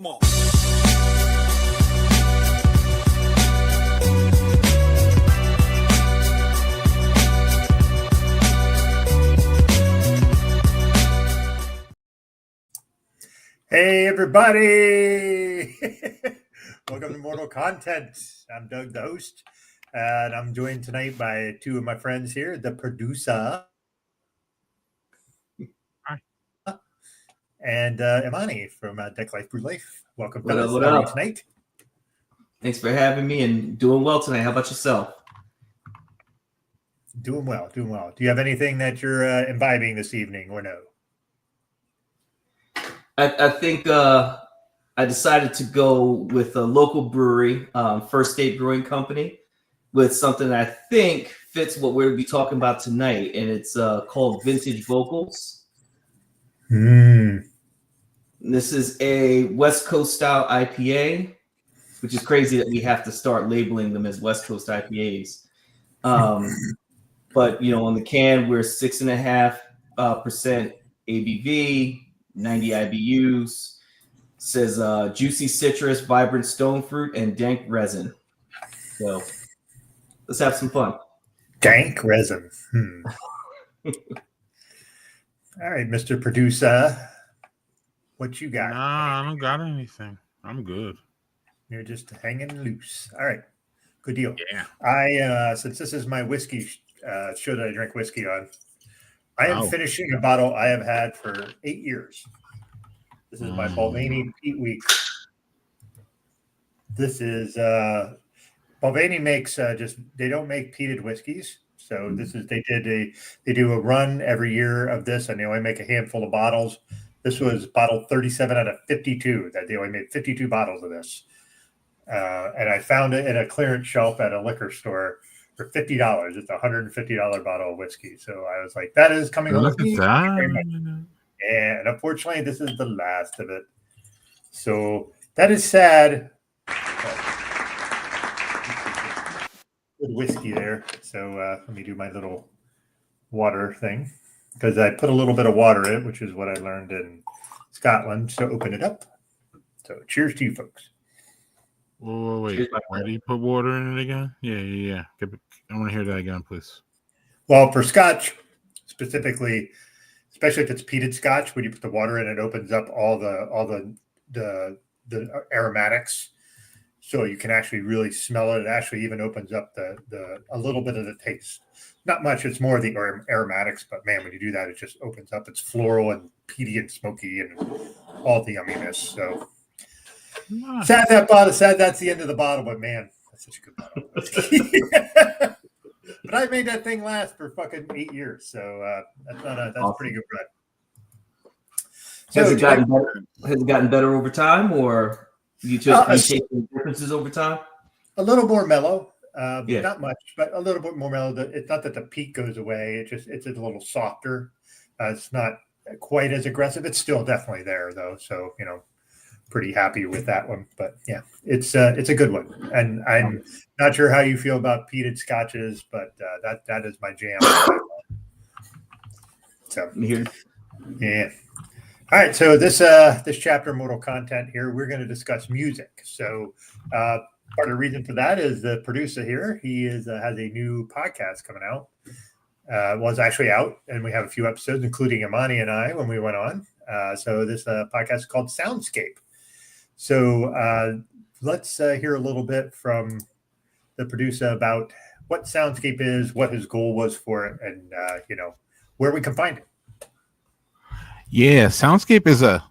on. Hey everybody! Welcome to Mortal Content. I'm Doug, the host, and I'm joined tonight by two of my friends here, the producer. Hi. And Imani from Deck Life Brew Life. Welcome, fellas. What How are you up? tonight? Thanks for having me and doing well tonight. How about yourself? Doing well, doing well. Do you have anything that you're imbibing this evening or no? I think I decided to go with a local brewery, First State Brewing Company, with something that I think fits what we're going to be talking about tonight, and it's called Vintage Vocals. This is a West Coast style IPA, which is crazy that we have to start labeling them as West Coast IPAs. But, you know, on the can, we're 6.5% ABV, 90 IBUs. Says juicy citrus, vibrant stone fruit, and dank resin. So let's have some fun. Dank resin. All right, Mr. Producer. What you got? Nah, I don't got anything. I'm good. You're just hanging loose. All right. Good deal. Yeah. I since this is my whiskey show that I drink whiskey on, I am Oh. finishing a bottle I have had for 8 years. This is my Balvenie Peat Week. This is Balvenie makes they don't make peated whiskeys. So this is they do a run every year of this, and they only make a handful of bottles. This was bottle 37 out of 52 that they only made 52 bottles of this. And I found it in a clearance shelf at a liquor store for $50. It's a $150 bottle of whiskey. So I was like, that is coming home with me. And unfortunately, this is the last of it. So that is sad. Good whiskey there. So let me do my little water thing, because I put a little bit of water in it, which is what I learned in Scotland to open it up. So cheers to you folks. Wait. Why do you put water in it again? Yeah. I want to hear that again, please. Well, for Scotch specifically, especially if it's peated Scotch, when you put the water in, it opens up all the aromatics, so you can actually really smell it. It actually even opens up a little bit of the taste. Not much. It's more of the aromatics, but man, when you do that, it just opens up. It's floral and peaty and smoky and all the yumminess. So sad that's the end of the bottle, but man, that's such a good bottle. But I made that thing last for fucking 8 years, so that's awesome. A pretty good bread. So has it gotten better over time, or you taking differences over time? A little more mellow, not much, but a little bit more mellow. It's not that the peak goes away; it's a little softer. It's not quite as aggressive. It's still definitely there though, so pretty happy with that one. But yeah, it's a good one, and I'm not sure how you feel about peated scotches, but that is my jam. So yeah. All right, so this chapter, Mortal Content here, we're going to discuss music. So part of the reason for that is the producer here. He has a new podcast coming out. Was actually out, and we have a few episodes, including Imani and I when we went on. So this podcast is called Soundscape. So let's hear a little bit from the producer about what Soundscape is, what his goal was for it, and where we can find it. Yeah, Soundscape is a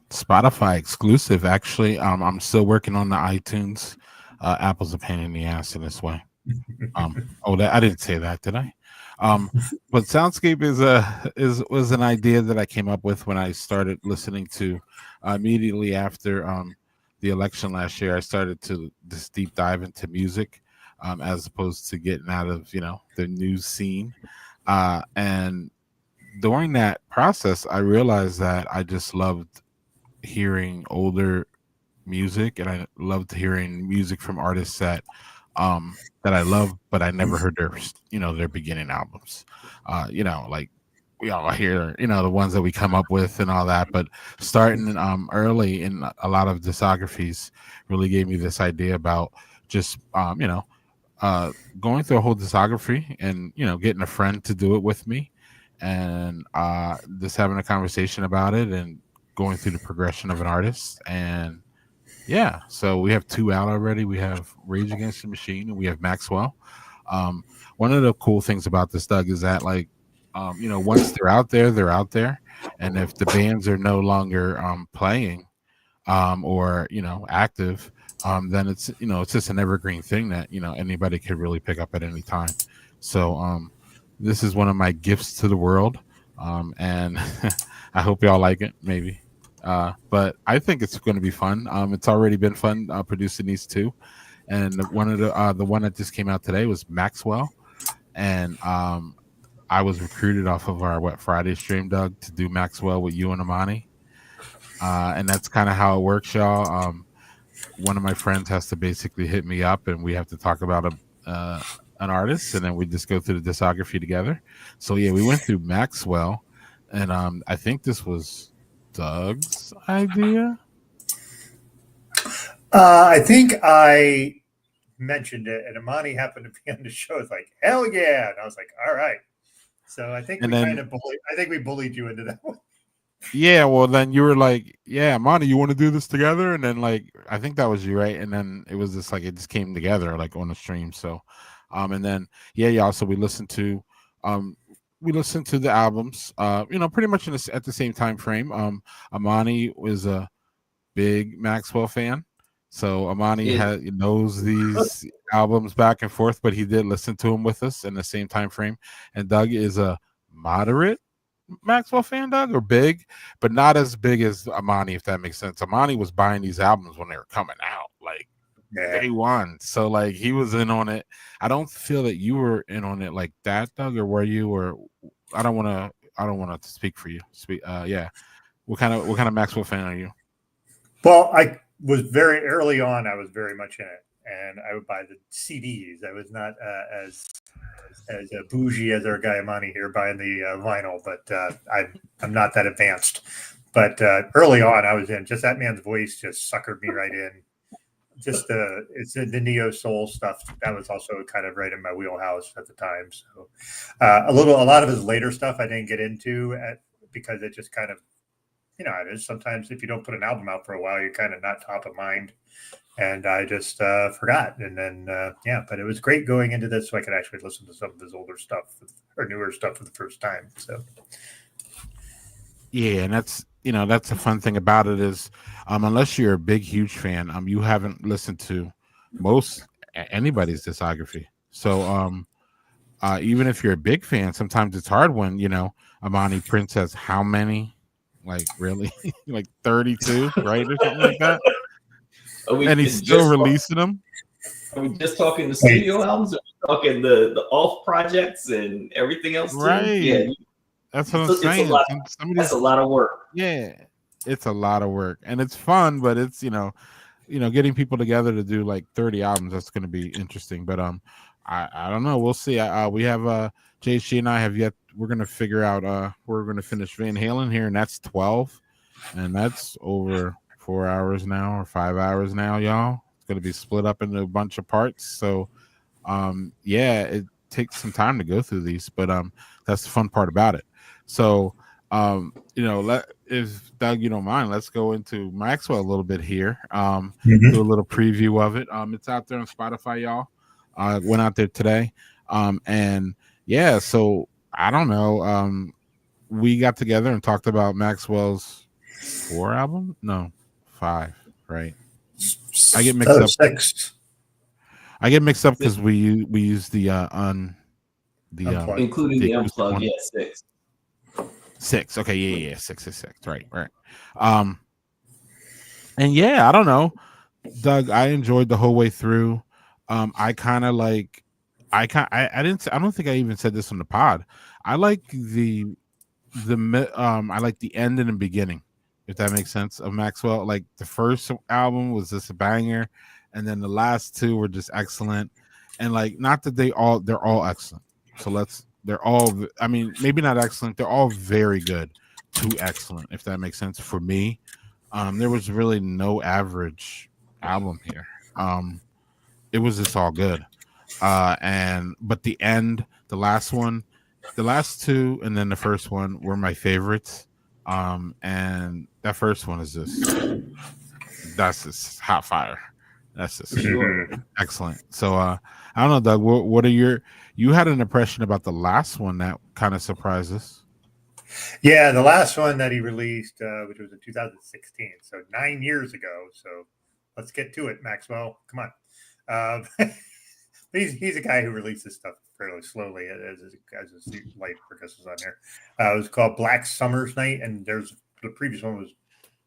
Spotify exclusive. Actually, I'm still working on the iTunes. Apple's a pain in the ass in this way. I didn't say that, did I? But Soundscape was an idea that I came up with when I started listening to immediately after the election last year. I started to this deep dive into music as opposed to getting out of the news scene, and during that process I realized that I just loved hearing older music, and I loved hearing music from artists that I love, but I never heard their beginning albums. Like we all hear, the ones that we come up with and all that. But starting early in a lot of discographies really gave me this idea about just going through a whole discography and getting a friend to do it with me, and just having a conversation about it and going through the progression of an artist. And yeah, so we have 2 out already. We have Rage Against the Machine and we have Maxwell. One of the cool things about this, Doug, is that once they're out there, and if the bands are no longer playing or active, then it's just an evergreen thing that anybody could really pick up at any time. So this is one of my gifts to the world, and I hope y'all like it. Maybe, but I think it's going to be fun. It's already been fun producing these 2, and the one that just came out today was Maxwell, and I was recruited off of our Wet Friday stream, Doug, to do Maxwell with you and Imani. And that's kind of how it works, y'all. One of my friends has to basically hit me up, and we have to talk about an artist, and then we just go through the discography together. So yeah, we went through Maxwell, and I think this was Doug's idea. I think I mentioned it, and Imani happened to be on the show. It's like, hell yeah! And I was like, all right. So I think we bullied you into that one. Yeah, well, then you were like, yeah, Imani, you want to do this together? And then I think that was you, right? And then it was just it just came together on the stream. So and then y'all, so we listened to the albums pretty much at the same time frame. Imani was a big Maxwell fan, so Imani knows these albums back and forth, but he did listen to them with us in the same time frame. And Doug is a moderate Maxwell fan, Doug, or big, but not as big as Imani, if that makes sense. Imani was buying these albums when they were coming out, day one. So he was in on it. I don't feel that you were in on it like that, Doug, or were you? Or I don't want to speak for you. Yeah. What kind of Maxwell fan are you? Well, I was very early on. I was very much in it, and I would buy the CDs. I was not as bougie as our guy Imani here buying the vinyl, but I'm not that advanced. But early on, I was in. Just that man's voice just suckered me right in. Just it's the neo soul stuff that was also kind of right in my wheelhouse at the time. So a lot of his later stuff I didn't get into because it just kind of, it is sometimes if you don't put an album out for a while, you're kind of not top of mind. And I just forgot. And then, but it was great going into this so I could actually listen to some of his older stuff or newer stuff for the first time. So, yeah, and that's a fun thing about it is unless you're a big, huge fan, you haven't listened to anybody's discography. So even if you're a big fan, sometimes it's hard when, Imani Prince has how many? Really? 32, right? Or something like that? And he's still releasing them. Are we just talking the studio albums? Or are we talking the off projects and everything else too? Right. Yeah. That's what I'm saying. That's a lot of work. Yeah. It's a lot of work. And it's fun, but it's getting people together to do 30 albums, that's gonna be interesting. But I don't know. We'll see. We have JC and I we're gonna figure out we're gonna finish Van Halen here, and that's 12. And that's over 4 hours now or 5 hours now, y'all. It's going to be split up into a bunch of parts. So, it takes some time to go through these, but that's the fun part about it. So, if Doug, you don't mind, let's go into Maxwell a little bit here. Do a little preview of it. It's out there on Spotify, y'all. Went out there today. So I don't know. We got together and talked about Maxwell's 4 album? No. 5, right? I get mixed up. 6. I get mixed up because we use the including the unplug. Yeah, 6. 6. Okay, yeah, 6. Right. And I don't know, Doug. I enjoyed the whole way through. I don't think I even said this on the pod. I like the I like the end and the beginning, if that makes sense, of Maxwell. The first album was just a banger, and then the last 2 were just excellent. And not that they're all excellent. So let's They're all, I mean, maybe not excellent. They're all very good to excellent, if that makes sense for me. There was really no average album here. It was just all good. But the last one, the last two, and then the first one were my favorites. And that first one is that's just hot fire. That's just Sure. excellent. So I don't know, Doug. What are you had an impression about the last one that kind of surprised us? Yeah, the last one that he released, which was in 2016, so 9 years ago. So let's get to it, Maxwell. Come on. He's a guy who releases stuff fairly slowly as his life progresses on there. It was called Black Summer's Night, and the previous one was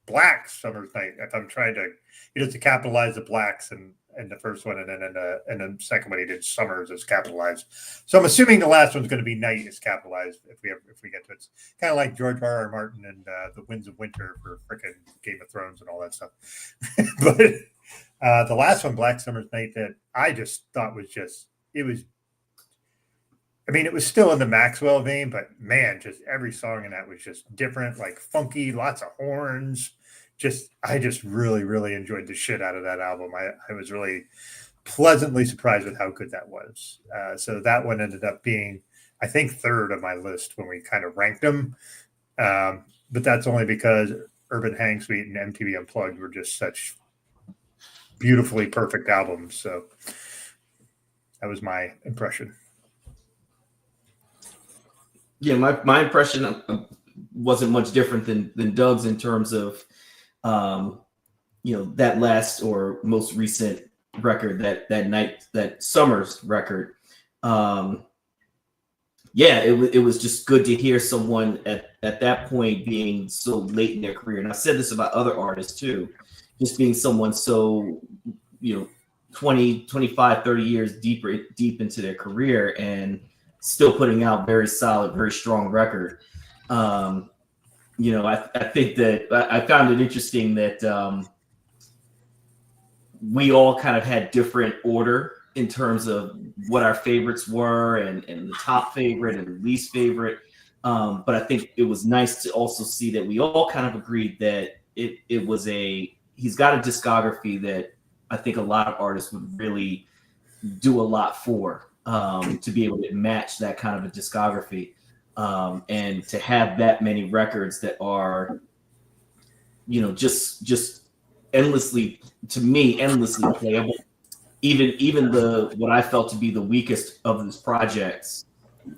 Black Summer's Night. If I'm trying to, he does to capitalize the blacks and the first one, and then and the second one he did Summers is capitalized. So I'm assuming the last one's going to be Night is capitalized if we get to it. It's kind of like George R.R. Martin and the Winds of Winter for frickin' Game of Thrones and all that stuff. But the last one, Black Summer's Night, that I just thought was it was still in the Maxwell vein, but man, just every song in that was just different, like funky, lots of horns. I just really, really enjoyed the shit out of that album. I was really pleasantly surprised with how good that was. So that one ended up being, I think, third on my list when we kind of ranked them. But that's only because Urban Hang Suite and MTV Unplugged were just such beautifully perfect albums. So that was my impression. Yeah, my impression wasn't much different than Doug's in terms of that last or most recent record, that Summers record. It was just good to hear someone at that point being so late in their career. And I've said this about other artists too, just being someone so 20, 25, 30 years deep into their career and still putting out very solid, very strong record. I think that I found it interesting that we all kind of had different order in terms of what our favorites were and the top favorite and the least favorite. But I think it was nice to also see that we all kind of agreed that he's got a discography that I think a lot of artists would really do a lot for, to be able to match that kind of a discography. And to have that many records that are, just endlessly playable. Even what I felt to be the weakest of these projects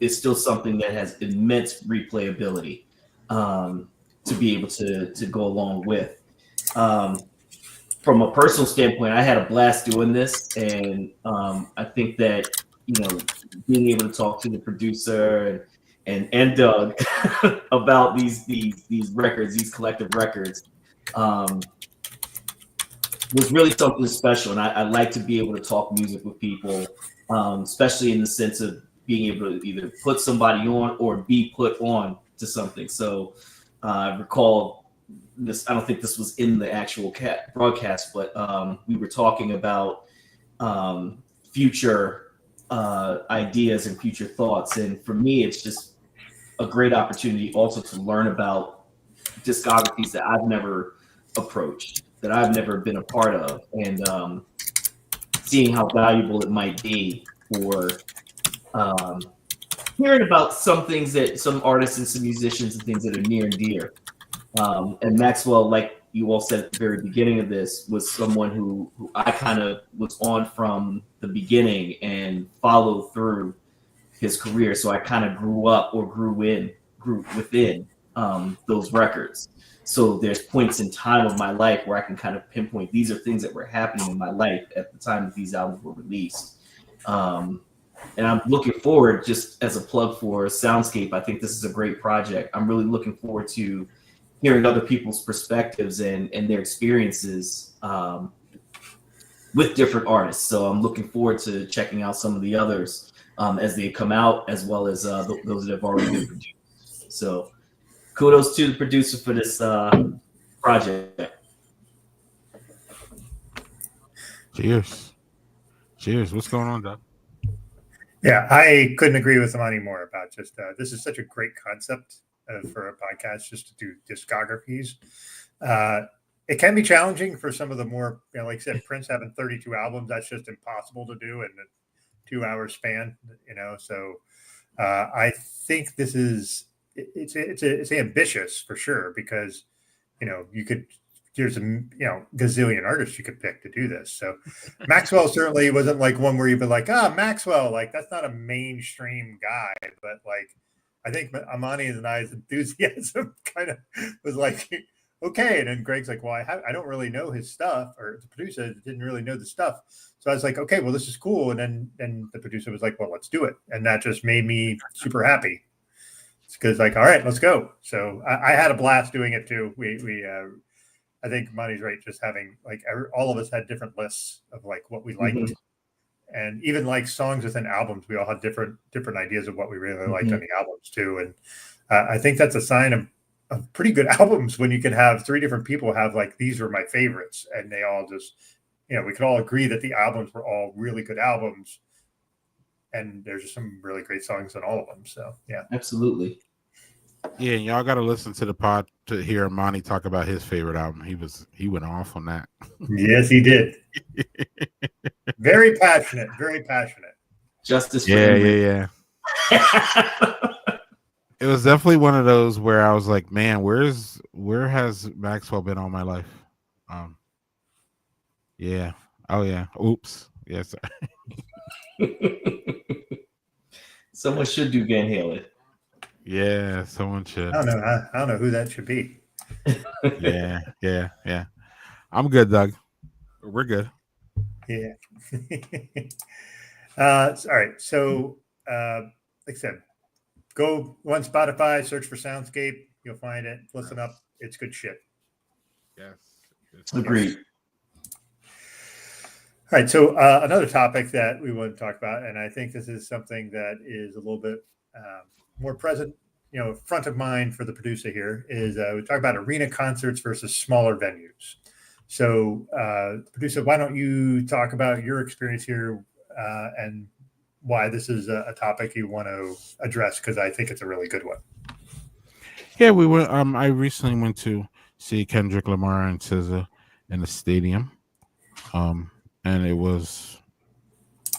is still something that has immense replayability, to be able to go along with. From a personal standpoint, I had a blast doing this, and I think that being able to talk to the producer and Doug about these records, these collective records, was really something special. And I like to be able to talk music with people, especially in the sense of being able to either put somebody on or be put on to something. So I recall this, I don't think this was in the actual broadcast, but we were talking about future ideas and future thoughts. And for me, it's just a great opportunity also to learn about discographies that I've never approached, that I've never been a part of, and seeing how valuable it might be for hearing about some things that some artists and some musicians and things that are near and dear. And Maxwell, like you all said at the very beginning of this, was someone who I kind of was on from the beginning and followed through his career. So I kind of grew within those records. So there's points in time of my life where I can kind of pinpoint these are things that were happening in my life at the time that these albums were released. And I'm looking forward, just as a plug for Soundscape, I think this is a great project. I'm really looking forward to hearing other people's perspectives and their experiences with different artists. So I'm looking forward to checking out some of the others as they come out, as well as those that have already been produced. So kudos to the producer for this project. Cheers. What's going on, Doug? Yeah, I couldn't agree with Imani more about just this is such a great concept for a podcast just to do discographies. It can be challenging for some of the more, like I said, Prince having 32 albums. That's just impossible to do in a 2 hour span. So I think this is it's ambitious for sure because you could there's a gazillion artists you could pick to do this. So Maxwell certainly wasn't like one where you'd be like, Maxwell, like that's not a mainstream guy, but like I think Imani and I's enthusiasm kind of was like, okay. And then Greg's like, well, I don't really know his stuff, or the producer didn't really know the stuff. So I was like, okay, well, this is cool. And then the producer was like, well, let's do it. And that just made me super happy. It's because like, all right, let's go. So I had a blast doing it too. I think Monty's right. Just having like all of us had different lists of like what we liked, and even like songs within albums, we all had different ideas of what we really liked on the albums too. And I think that's a sign of pretty good albums when you can have three different people have like these were my favorites, and they all just we could all agree that the albums were all really good albums, and there's just some really great songs on all of them. So yeah, absolutely. Yeah, and y'all got to listen to the pod to hear Imani talk about his favorite album. He went off on that. Yes, he did. Very passionate. Very passionate. Justice. Yeah. It was definitely one of those where I was like, man, where has Maxwell been all my life? Yeah. Oh yeah. Oops. Yes. Someone should do Van Halen. Yeah, someone should. I don't know who that should be. Yeah. I'm good, Doug. We're good. Yeah. All right. So, like I said, go on Spotify, search for Soundscape. You'll find it. Listen up. It's good shit. Yes. Agreed. All right. So another topic that we want to talk about, and I think this is something that is a little bit more present, front of mind for the producer here, is we talk about arena concerts versus smaller venues. So, producer, why don't you talk about your experience here and why this is a topic you want to address? Because I think it's a really good one. Yeah, we were. I recently went to see Kendrick Lamar and SZA in the stadium, and it was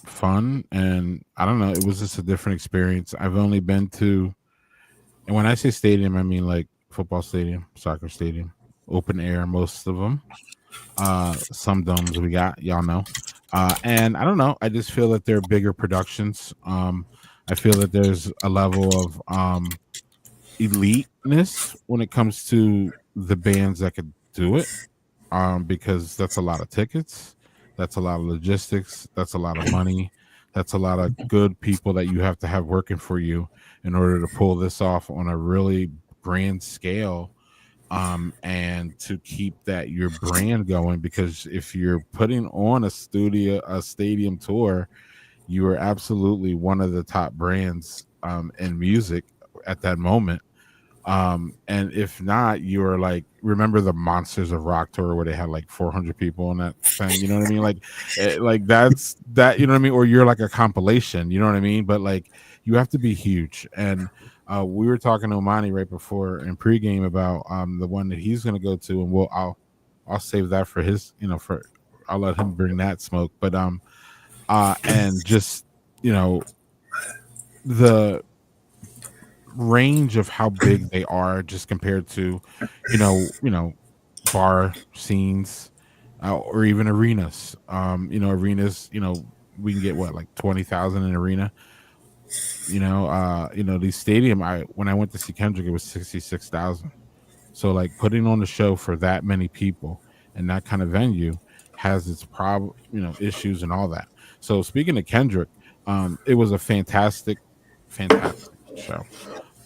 fun. And I don't know, it was just a different experience. I've only been to, and when I say stadium, I mean like football stadium, soccer stadium, open air, most of them. Some domes we got, y'all know. And I don't know, I just feel that they're bigger productions. I feel that there's a level of eliteness when it comes to the bands that could do it, because that's a lot of tickets, that's a lot of logistics, that's a lot of money, that's a lot of good people that you have to have working for you in order to pull this off on a really grand scale, and to keep that your brand going. Because if you're putting on a stadium tour, you are absolutely one of the top brands in music at that moment. And if not, you're like, remember the Monsters of Rock tour where they had like 400 people on that thing, you know what I mean? Like that's that, you know what I mean? Or you're like a compilation, you know what I mean? But like, you have to be huge. And we were talking to Imani right before in pregame about the one that he's going to go to, and I'll save that for his, I'll let him bring that smoke. But and just, the range of how big they are just compared to bar scenes, or even arenas. Arenas, we can get what, like 20,000 in arena. These stadium, when I went to see Kendrick, it was 66,000. So like putting on a show for that many people and that kind of venue has its issues and all that. So speaking of Kendrick, it was a fantastic show.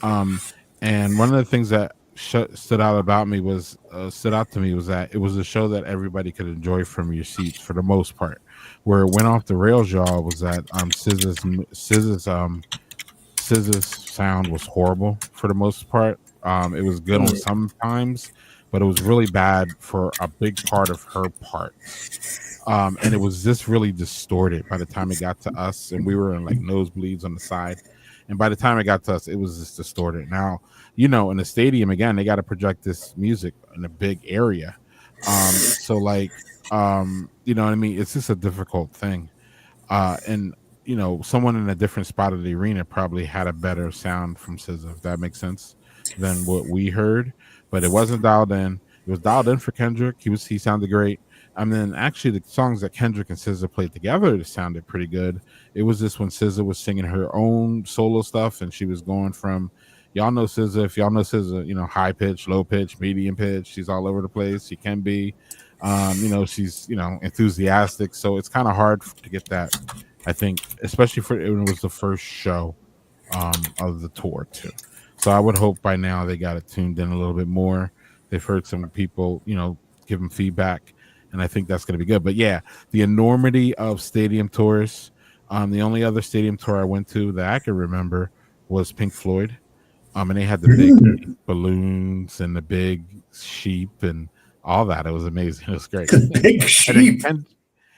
And one of the things that stood out to me was that it was a show that everybody could enjoy from your seats for the most part. Where it went off the rails, y'all, was that SZA's sound was horrible for the most part. It was good on sometimes, but it was really bad for a big part of her parts. And it was just really distorted by the time it got to us, and we were in like nosebleeds on the side. And by the time it got to us, it was just distorted. Now, in the stadium again, they got to project this music in a big area. So like, you know what I mean? It's just a difficult thing. And someone in a different spot of the arena probably had a better sound from SZA, if that makes sense, than what we heard. But it wasn't dialed in. It was dialed in for Kendrick. He sounded great. And then actually the songs that Kendrick and SZA played together sounded pretty good. It was just when SZA was singing her own solo stuff, and she was going from, y'all know SZA, if y'all know SZA, high pitch, low pitch, medium pitch, she's all over the place. She can be, she's, enthusiastic. So it's kind of hard to get that, I think, especially when it was the first show of the tour too. So I would hope by now they got it tuned in a little bit more. They've heard some people, give them feedback, and I think that's going to be good. But yeah, the enormity of stadium tours. The only other stadium tour I went to that I can remember was Pink Floyd. And they had the big balloons and the big sheep and all that. It was amazing. It was great. The big sheep.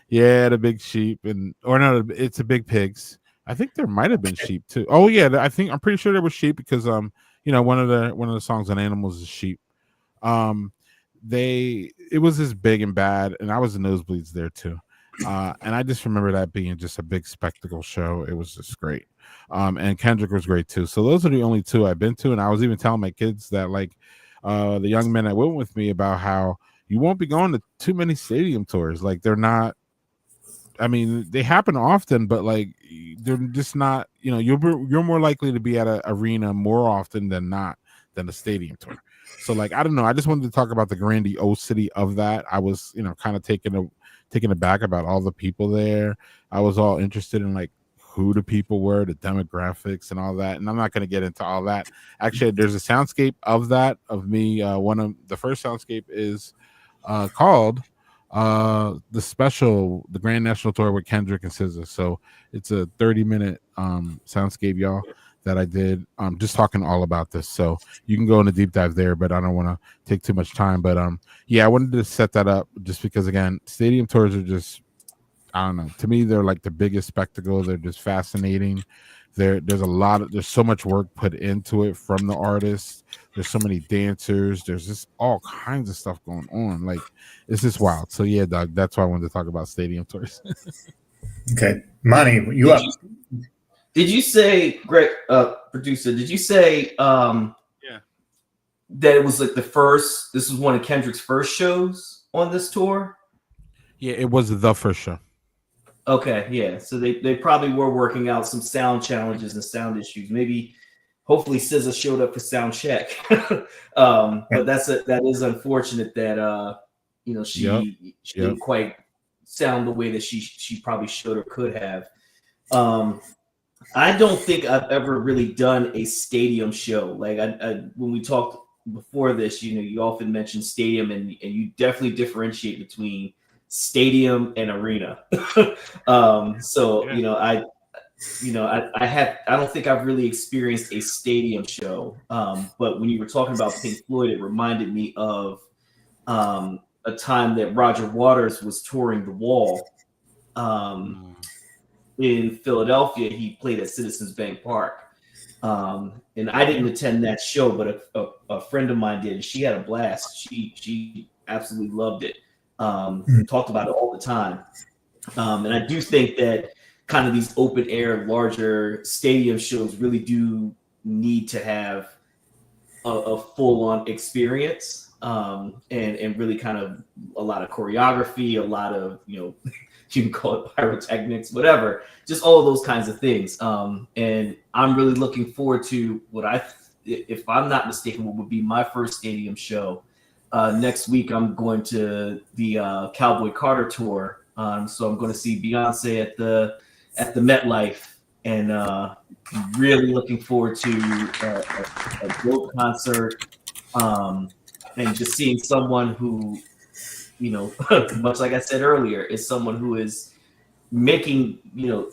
Yeah, the big sheep, it's a big pigs. I think there might have been sheep too. Oh yeah, I'm pretty sure there was sheep because one of the songs on Animals is sheep. It was just big and bad, and I was in nosebleeds there too. And I just remember that being just a big spectacle show. It was just great. And Kendrick was great too. So those are the only two I've been to, and I was even telling my kids that the young men that went with me about how you won't be going to too many stadium tours. Like they're not. I mean, they happen often, but they're just not. You're more likely to be at an arena more often than not than a stadium tour. So I don't know. I just wanted to talk about the grandiosity of that. I was kind of taken aback about all the people there. I was all interested in who the people were, the demographics, and all that. And I'm not going to get into all that. Actually, there's a soundscape of that of me. One of the first soundscape is called the Grand National Tour with Kendrick and SZA. So it's a 30-minute soundscape, y'all, that I did. Just talking all about this. So you can go in a deep dive there, but I don't want to take too much time. But yeah, I wanted to set that up just because again, stadium tours are just, I don't know. To me, they're like the biggest spectacle. They're just fascinating. There's so much work put into it from the artists. There's so many dancers. There's just all kinds of stuff going on. It's just wild. So yeah, Doug, that's why I wanted to talk about stadium tours. Okay, Imani, you up? Did you say, Greg, producer? Did you say yeah, that it was the first? This was one of Kendrick's first shows on this tour. Yeah, it was the first show. Okay, yeah. So they probably were working out some sound challenges and sound issues. Hopefully SZA showed up for sound check. But that is unfortunate that she didn't quite sound the way that she probably should or could have. I don't think I've ever really done a stadium show. When we talked before this, you often mention stadium, and you definitely differentiate between stadium and arena. So yeah. I don't think I've really experienced a stadium show. But when you were talking about Pink Floyd, it reminded me of a time that Roger Waters was touring The Wall in Philadelphia. He played at Citizens Bank Park. And I didn't attend that show, but a friend of mine did, and she had a blast. She absolutely loved it. Talked about it all the time. And I do think that kind of these open air, larger stadium shows really do need to have a full on experience, and really kind of a lot of choreography, a lot of, you can call it pyrotechnics, whatever, just all of those kinds of things. And I'm really looking forward to if I'm not mistaken, what would be my first stadium show. Next week, I'm going to the Cowboy Carter tour. So I'm going to see Beyonce at the MetLife, and really looking forward to a dope concert, and just seeing someone who, much like I said earlier, is someone who is making,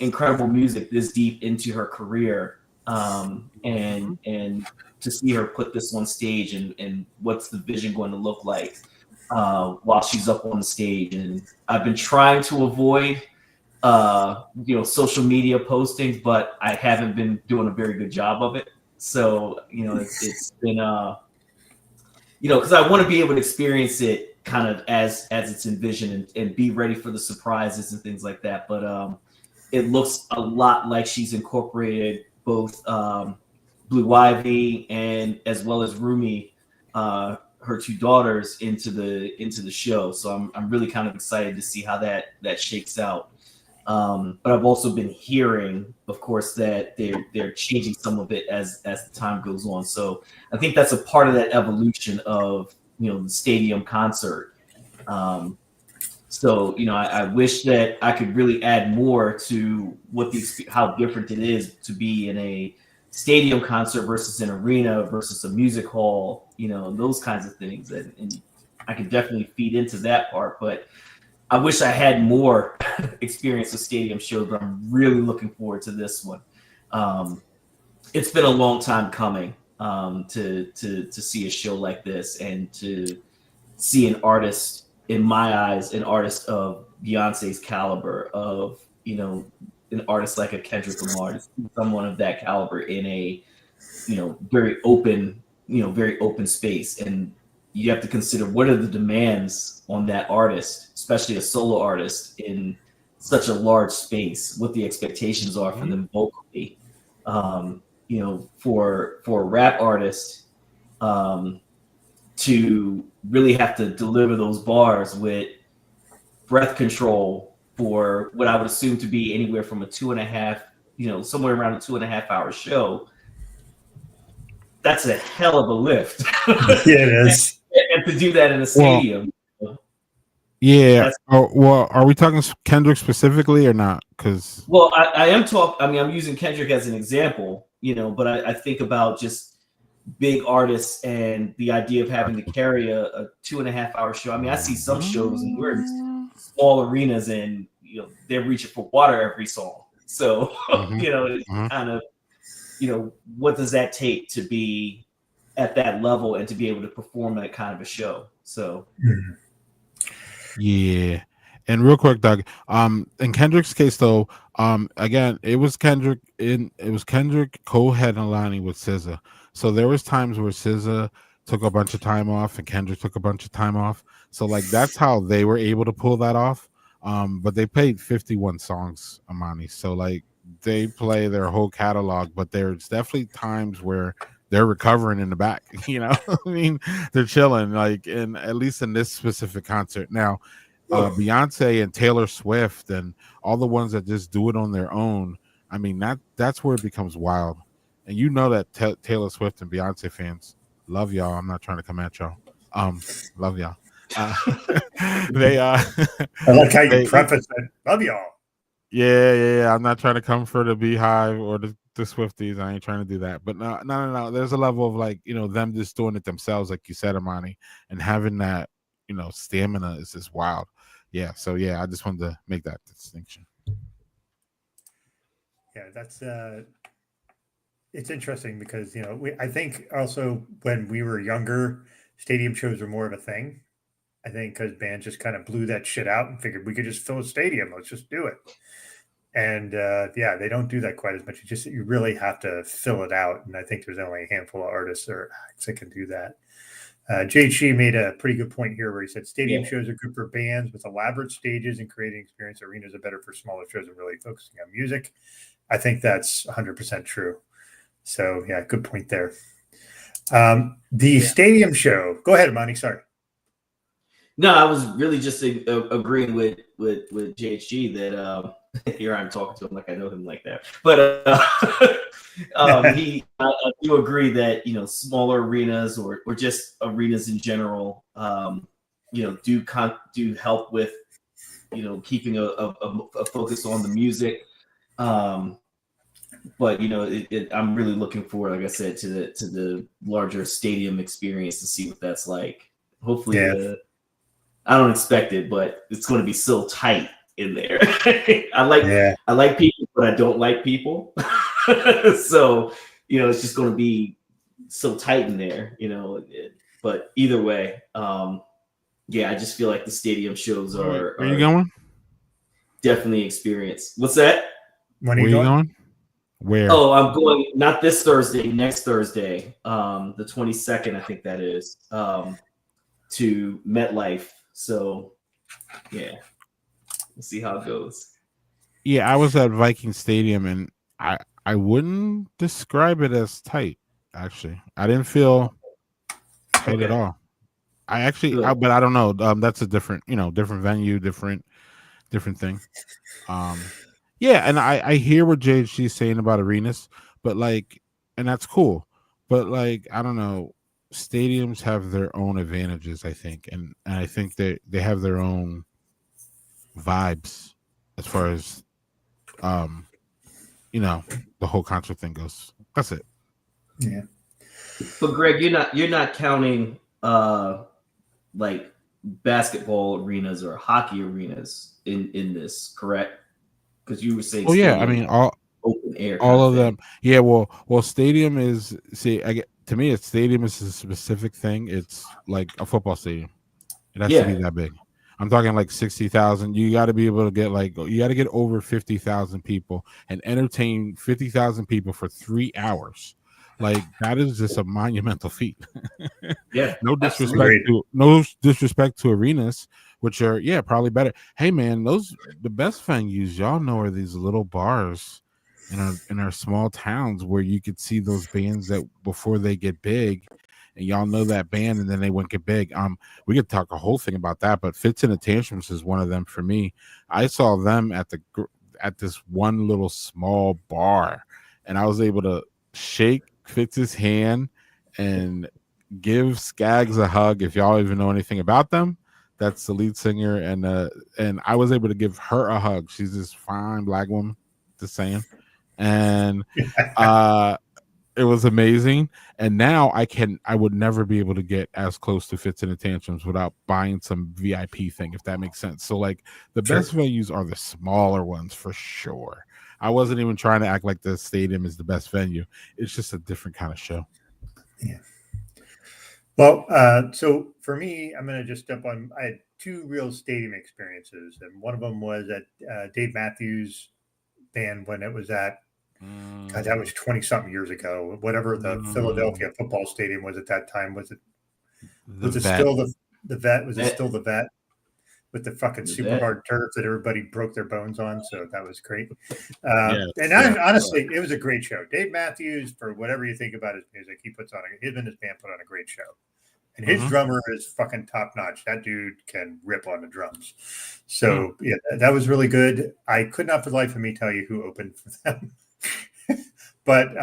incredible music this deep into her career, and to see her put this on stage and what's the vision going to look like while she's up on the stage. And I've been trying to avoid social media postings, but I haven't been doing a very good job of it. So, it's been, because I want to be able to experience it kind of as it's envisioned and be ready for the surprises and things like that. But it looks a lot like she's incorporated both Blue Ivy and as well as Rumi, her two daughters, into the show. So I'm really kind of excited to see how that shakes out. But I've also been hearing, of course, that they're changing some of it as the time goes on. So I think that's a part of that evolution of the stadium concert. So I wish that I could really add more to how different it is to be in a stadium concert versus an arena versus a music hall, those kinds of things, and I could definitely feed into that part, but I wish I had more experience with stadium shows, but I'm really looking forward to this one. It's been a long time coming to see a show like this and to see an artist, in my eyes, an artist of Beyonce's caliber, of an artist like a Kendrick Lamar, someone of that caliber in a very open space. And you have to consider what are the demands on that artist, especially a solo artist in such a large space, what the expectations are for them vocally. For a rap artist to really have to deliver those bars with breath control for what I would assume to be anywhere from a 2.5, somewhere around a 2.5 hour show. That's a hell of a lift. Yeah, it is. And to do that in a stadium. Yeah. Are we talking Kendrick specifically or not? Because I am talking. I mean, I'm using Kendrick as an example, but I think about just big artists and the idea of having to carry a 2.5 hour show. I mean, I see some shows and we're in small arenas and they're reaching for water every song. So it's kind of what does that take to be at that level and to be able to perform that kind of a show? So yeah. And real quick, Doug, in Kendrick's case though, again, it was Kendrick co-headlining with SZA. So there was times where SZA took a bunch of time off and Kendrick took a bunch of time off. So like that's how they were able to pull that off. But they played 51 songs, Imani. So like they play their whole catalog, but there's definitely times where they're recovering in the back. I mean, they're chilling, like at least in this specific concert. Now, Beyonce and Taylor Swift and all the ones that just do it on their own. I mean, that's where it becomes wild. And that Taylor Swift and Beyonce fans love y'all. I'm not trying to come at y'all. Love y'all. They I like how you preface it. Love y'all. Yeah. I'm not trying to come for the Beehive or the Swifties. I ain't trying to do that. But no. There's a level of like, them just doing it themselves, like you said, Imani, and having that, stamina is just wild. Yeah. So yeah, I just wanted to make that distinction. Yeah, that's it's interesting because I think also when we were younger, stadium shows were more of a thing. I think because bands just kind of blew that shit out and figured we could just fill a stadium. Let's just do it. And they don't do that quite as much. You really have to fill it out. And I think there's only a handful of artists or acts that can do that. JHG made a pretty good point here where he said stadium shows are good for bands with elaborate stages and creating experience. Arenas are better for smaller shows and really focusing on music. I think that's 100% true. So yeah, good point there. The stadium show. Go ahead, Imani. Sorry. No, I was really just agreeing with JHG that here I'm talking to him like I know him like that. But I do agree that smaller arenas or just arenas in general do help with keeping a focus on the music. But I'm really looking forward, like I said, to the larger stadium experience to see what that's like. Hopefully, I don't expect it, but it's going to be so tight in there. I like people, but I don't like people. So it's just going to be so tight in there, but either way, yeah, I just feel like the stadium shows Where are you going? definitely experience. What's that? When are Where you you going? going? Where? Oh, I'm going not this Thursday, next Thursday, the 22nd, I think that is, to MetLife. So, yeah, we'll see how it goes. Yeah, I was at Viking Stadium, and I wouldn't describe it as tight. Actually, I didn't feel tight at Okay, all. good. But I don't know. That's a different, different venue, different thing. Yeah, and I hear what JHG is saying about arenas, but like, and that's cool. But like, I don't know. Stadiums have their own advantages, I think, and I think they have their own vibes as far as um, the whole concert thing goes. That's it. Yeah. But Greg, you're not counting like basketball arenas or hockey arenas in this, correct? Because you were saying Oh yeah, I stadium, mean open air kind all of of thing. them. Yeah, well, stadium is to me, stadium is a specific thing. It's like a football stadium. It has to be Yeah, that big. I'm talking like 60,000. You got to be able to you got to get over 50,000 people and entertain 50,000 people for 3 hours. Like that is just a monumental feat. yeah, No absolutely. disrespect to arenas, which are probably better. Hey man, the best venues y'all know are these little bars in our small towns where you could see those bands that before they get big, and y'all know that band and then they won't get big. We could talk a whole thing about that, but Fits and the Tantrums is one of them for me. I saw them at this one little small bar, and I was able to shake Fitz's hand and give Skaggs a hug. If y'all even know anything about them, that's the lead singer, and I was able to give her a hug. She's this fine black woman, just saying, and it was amazing. And now I would never be able to get as close to Fits and the Tantrums without buying some VIP thing, if that makes sense. So like the best venues are the smaller ones for sure. I wasn't even trying to act like the stadium is the best venue. It's just a different kind of show. Yeah. Well, so for me, I'm going to just jump on. I had two real stadium experiences, and one of them was at Dave Matthews Band when it was at, God, that was 20 something years ago. Whatever the Philadelphia football stadium was at that time. Was it still the vet? Was it still the vet with the fucking super hard turf that everybody broke their bones on? So that was great. Honestly, it was a great show. Dave Matthews, for whatever you think about his music, him and his band put on a great show. And his drummer is fucking top notch. That dude can rip on the drums. So yeah, that was really good. I could not for the life of me tell you who opened for them. But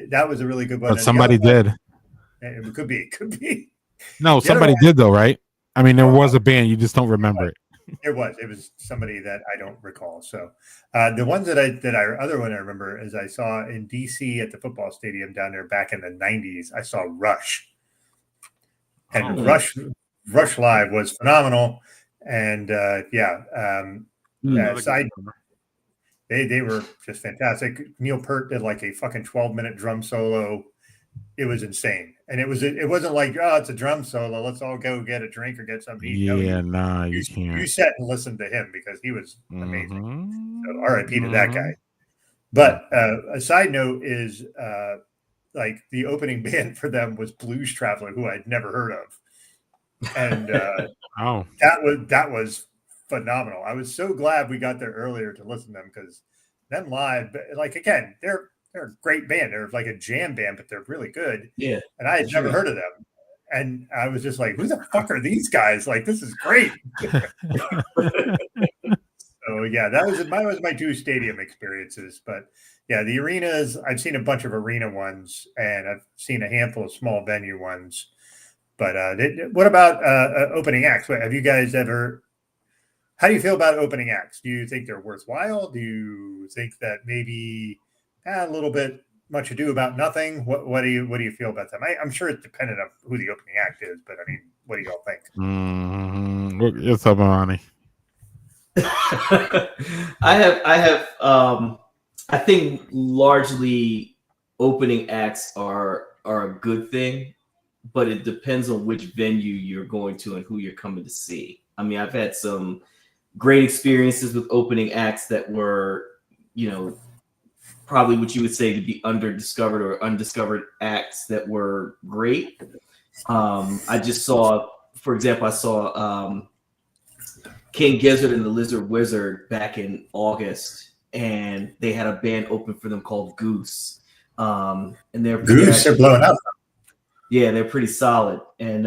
that was a really good one. But somebody did. It could be. No, somebody did though, right? I mean, there was a band. You just don't remember it. It was somebody that I don't recall. So the ones that other one I remember is I saw in DC at the football stadium down there back in the 90s. I saw Rush. And Rush Live was phenomenal. And they were just fantastic. Neil Peart did like a fucking 12-minute drum solo. It was insane. And it wasn't like, oh, it's a drum solo, let's all go get a drink or get something to eat. You can't. You sat and listened to him because he was amazing. So RIP to that guy. But a side note is like the opening band for them was Blues Traveler, who I'd never heard of. And that was phenomenal. I was so glad we got there earlier to listen to them, because them live, like, again, they're a great band. They're like a jam band, but they're really good. Yeah. And I had never heard of them. And I was just like, who the fuck are these guys? Like, this is great. So yeah, that was my two stadium experiences. But yeah, the arenas, I've seen a bunch of arena ones, and I've seen a handful of small venue ones. But what about opening acts? Have you guys ever? How do you feel about opening acts? Do you think they're worthwhile? Do you think that maybe a little bit much ado about nothing? What do you feel about them? I'm sure it's dependent on who the opening act is, but I mean, what do y'all think? What's up, Imani? I think largely opening acts are are a good thing, but it depends on which venue you're going to and who you're coming to see. I mean, I've had some great experiences with opening acts that were, you know, probably what you would say to be under-discovered or undiscovered acts that were great. I just saw, for example, I saw King Gizzard and the Lizard Wizard back in August, and they had a band open for them called Goose. And they're blowing up. Yeah, they're pretty solid. And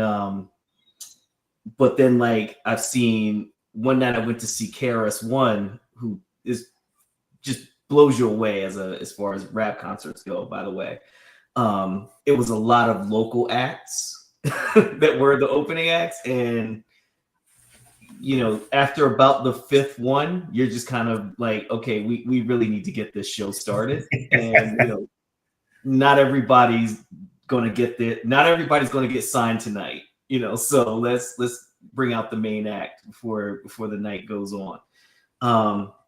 but then, like, I've seen one night I went to see KRS-One, who is just blows you away as far as rap concerts go, by the way. It was a lot of local acts that were the opening acts, and you know, after about the fifth one, you're just kind of like, okay, we really need to get this show started. And you know, not everybody's gonna get signed tonight, you know, so let's bring out the main act before the night goes on.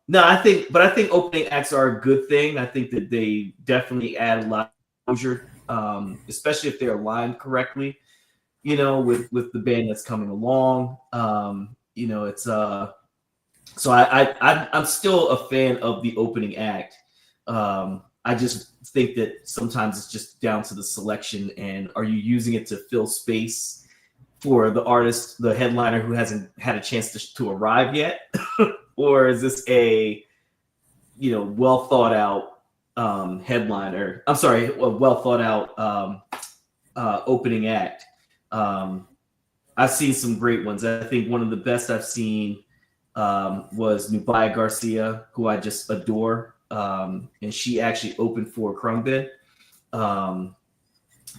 No, I think opening acts are a good thing. I think that they definitely add a lot of exposure, especially if they're aligned correctly, you know, with the band that's coming along. You know, it's so I'm still a fan of the opening act. I just think that sometimes it's just down to the selection, and are you using it to fill space for the artist, the headliner who hasn't had a chance to arrive yet? Or is this a, you know, well thought out headliner? I'm sorry, a well thought out opening act. I've seen some great ones. I think one of the best I've seen was Nubia Garcia, who I just adore. And she actually opened for Krungbin.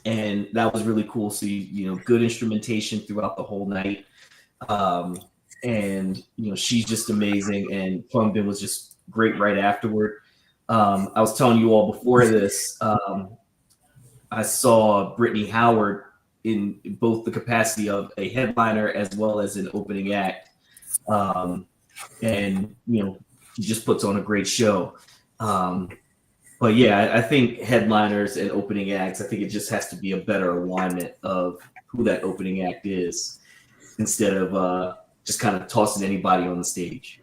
And that was really cool. So, you know, good instrumentation throughout the whole night. And, you know, she's just amazing. And Krungbin was just great right afterward. I was telling you all before this, I saw Brittany Howard in both the capacity of a headliner as well as an opening act. And, you know, she just puts on a great show. But yeah, I think headliners and opening acts, I think it just has to be a better alignment of who that opening act is instead of just kind of tossing anybody on the stage.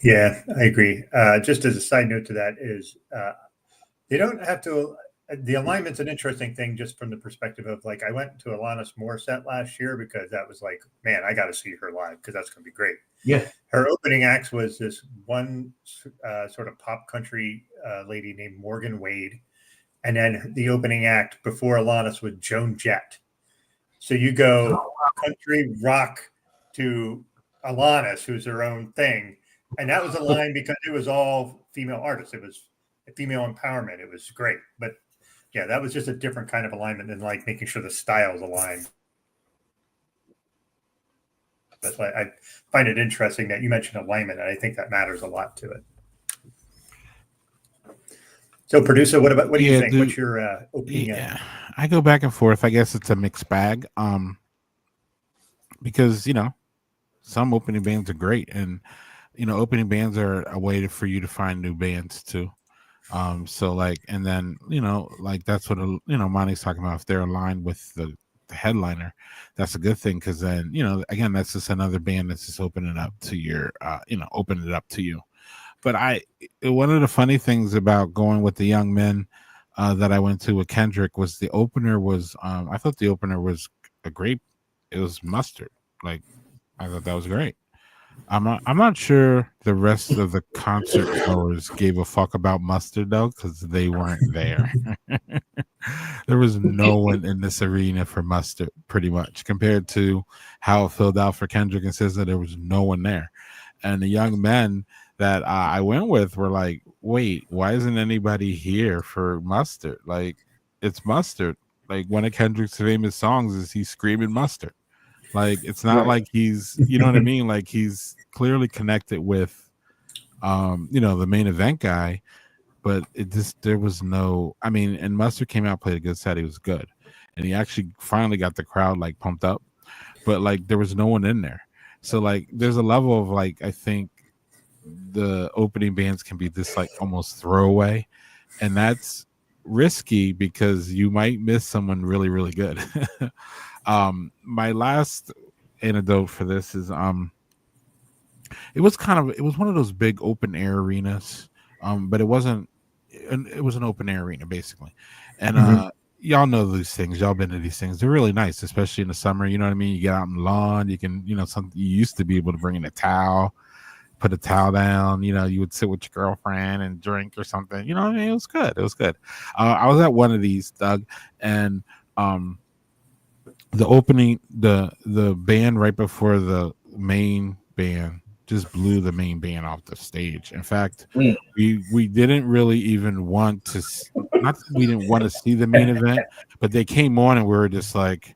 Yeah, I agree. Just as a side note to that is they don't have to. The alignment's an interesting thing just from the perspective of, like, I went to Alanis Morissette last year because that was like, man, I got to see her live because that's going to be great. Yeah. Her opening acts was this one sort of pop country lady named Morgan Wade. And then the opening act before Alanis was Joan Jett. So you go country rock to Alanis, who's her own thing. And that was aligned because it was all female artists. It was female empowerment. It was great. But yeah, that was just a different kind of alignment than like making sure the styles align. That's why I find it interesting that you mentioned alignment, and I think that matters a lot to it. So, producer, what do you think? What's your opinion? Yeah, I go back and forth. I guess it's a mixed bag. Because, you know, some opening bands are great, and you know, opening bands are a way for you to find new bands too. So like, and then, you know, like that's what, you know, Imani's talking about. If they're aligned with the headliner, that's a good thing. Cause then, you know, again, that's just another band that's just opening up to your, you know, opening it up to you. But one of the funny things about going with the young men that I went to with Kendrick was the opener was, I thought the opener was it was Mustard. Like, I thought that was great. I'm not sure the rest of the concert goers gave a fuck about Mustard though, because they weren't there. There was no one in this arena for Mustard, pretty much, compared to how it filled out for Kendrick and SZA. There was no one there, and the young men that I went with were like, "Wait, why isn't anybody here for Mustard? Like, it's Mustard. Like, one of Kendrick's famous songs is he's screaming Mustard." Like, it's not like he's, you know what I mean? Like, he's clearly connected with, you know, the main event guy, but there was no, I mean, and Mustard came out, played a good set. He was good. And he actually finally got the crowd like pumped up, but like, there was no one in there. So like, there's a level of like, I think the opening bands can be this like almost throwaway. And that's risky because you might miss someone really, really good. My last anecdote for this is it was one of those big open air arenas, but it was an open air arena basically, and y'all know these things, y'all been to these things, they're really nice, especially in the summer. You know what I mean? You get out in the lawn, you can, something you used to be able to bring in a towel, put a towel down, you would sit with your girlfriend and drink or something. You know what I mean? It was good. I was at one of these, Doug, and the opening, the band right before the main band just blew the main band off the stage. In fact, we didn't really even want to, not that we didn't want to see the main event, but they came on and we were just like,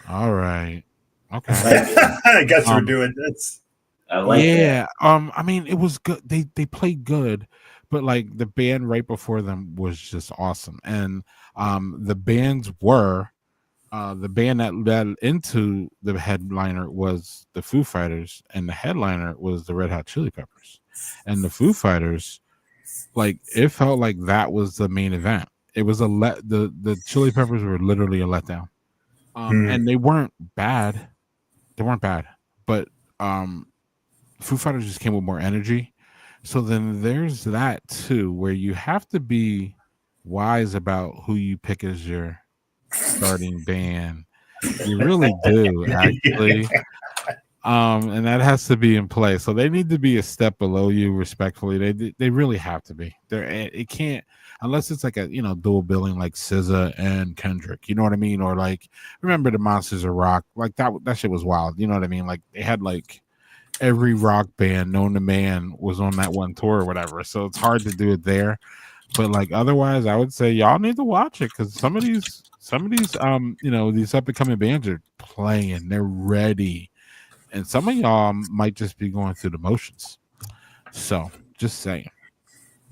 all right, okay. I guess we're doing this. I like that. I mean, it was good. They played good, but like the band right before them was just awesome. And the bands were the band that led into the headliner was the Foo Fighters, and the headliner was the Red Hot Chili Peppers. And the Foo Fighters, like, it felt like that was the main event. It was the Chili Peppers were literally a letdown. And they weren't bad. But Foo Fighters just came with more energy. So then there's that too, where you have to be wise about who you pick as your starting band. You really do, actually. And that has to be in play. So they need to be a step below you, respectfully. They really have to be. It can't, unless it's like a dual billing like SZA and Kendrick. You know what I mean? Or like, remember the Monsters of Rock? Like that shit was wild. You know what I mean? Like they had like every rock band known to man was on that one tour or whatever. So it's hard to do it there. But like otherwise, I would say y'all need to watch it, because some of these these up and coming bands are playing, they're ready, and some of y'all might just be going through the motions. So just saying.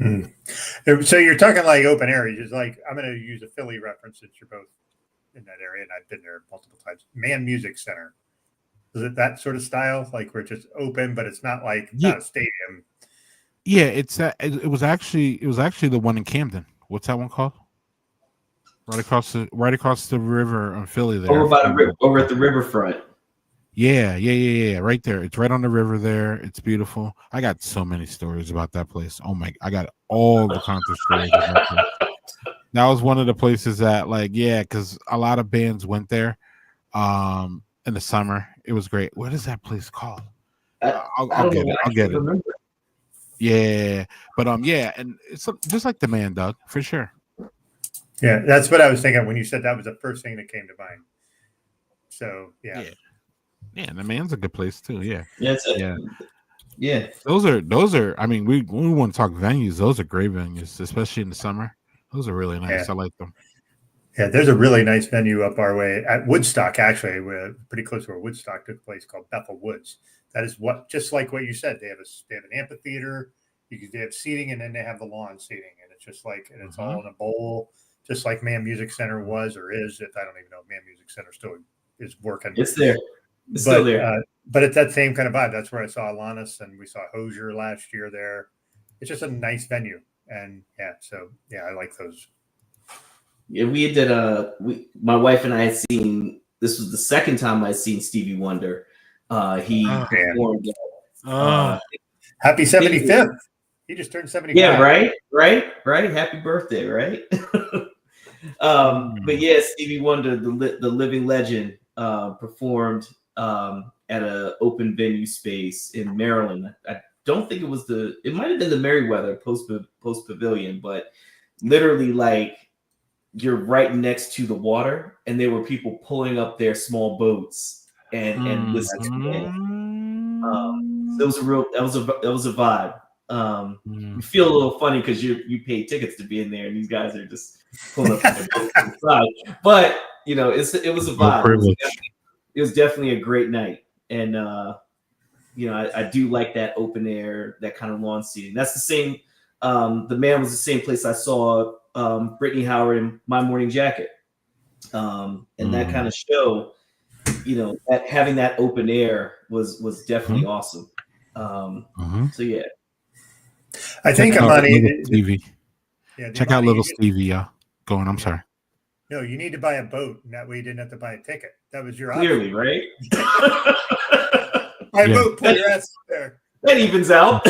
So you're talking like open areas. It's like, I'm going to use a Philly reference since you're both in that area, and I've been there multiple times. Man Music Center. Is it that sort of style, like where it's just open, but it's not like not a stadium? Yeah, it was actually the one in Camden. What's that one called? Right across the river in Philly there. Over at the riverfront. Yeah. Right there. It's right on the river there. It's beautiful. I got so many stories about that place. Oh my, I got all the concert stories about that place. That was one of the places that, like, because a lot of bands went there in the summer. It was great. What is that place called? I'll get it. Remember. Yeah, but and it's just like the Man, Doug, for sure. Yeah, that's what I was thinking when you said that was the first thing that came to mind. So yeah, the Man's a good place too. Yeah. Those are. I mean, we want to talk venues. Those are great venues, especially in the summer. Those are really nice. I like them. Yeah, there's a really nice venue up our way at Woodstock. Actually, we're pretty close to where Woodstock took place, called Bethel Woods. That is just like what you said. They have an amphitheater. They have seating, and then they have the lawn seating, and it's just like, and it's all in a bowl, just like Man Music Center was or is. I don't even know if Man Music Center still is working. It's there. It's still there. But it's that same kind of vibe. That's where I saw Alanis, and we saw Hozier last year there. It's just a nice venue, and I like those. Yeah, we did. My wife and I had seen. This was the second time I'd seen Stevie Wonder. He performed. Happy 75th. He just turned 75. Yeah, right. Happy birthday, right? But yeah, Stevie Wonder, the living legend, performed at an open venue space in Maryland. I don't think it might have been the Merriweather Post Pavilion, but literally, like, you're right next to the water, and there were people pulling up their small boats and listening to him. That was a vibe. You feel a little funny because you paid tickets to be in there, and these guys are just pulling up their boats inside. But it was a vibe. It was definitely a great night, and I do like that open air, that kind of lawn seating. That's the same. The Man was the same place I saw Brittany Howard in My Morning Jacket, and that kind of show, that having that open air was definitely awesome. So yeah, I think Imani. Stevie. Check out Little Stevie, y'all. Go on. I'm sorry. No, you need to buy a boat, and that way you didn't have to buy a ticket. That was your Clearly, option. right? Buy a Yeah. boat, pull your ass there. That evens out.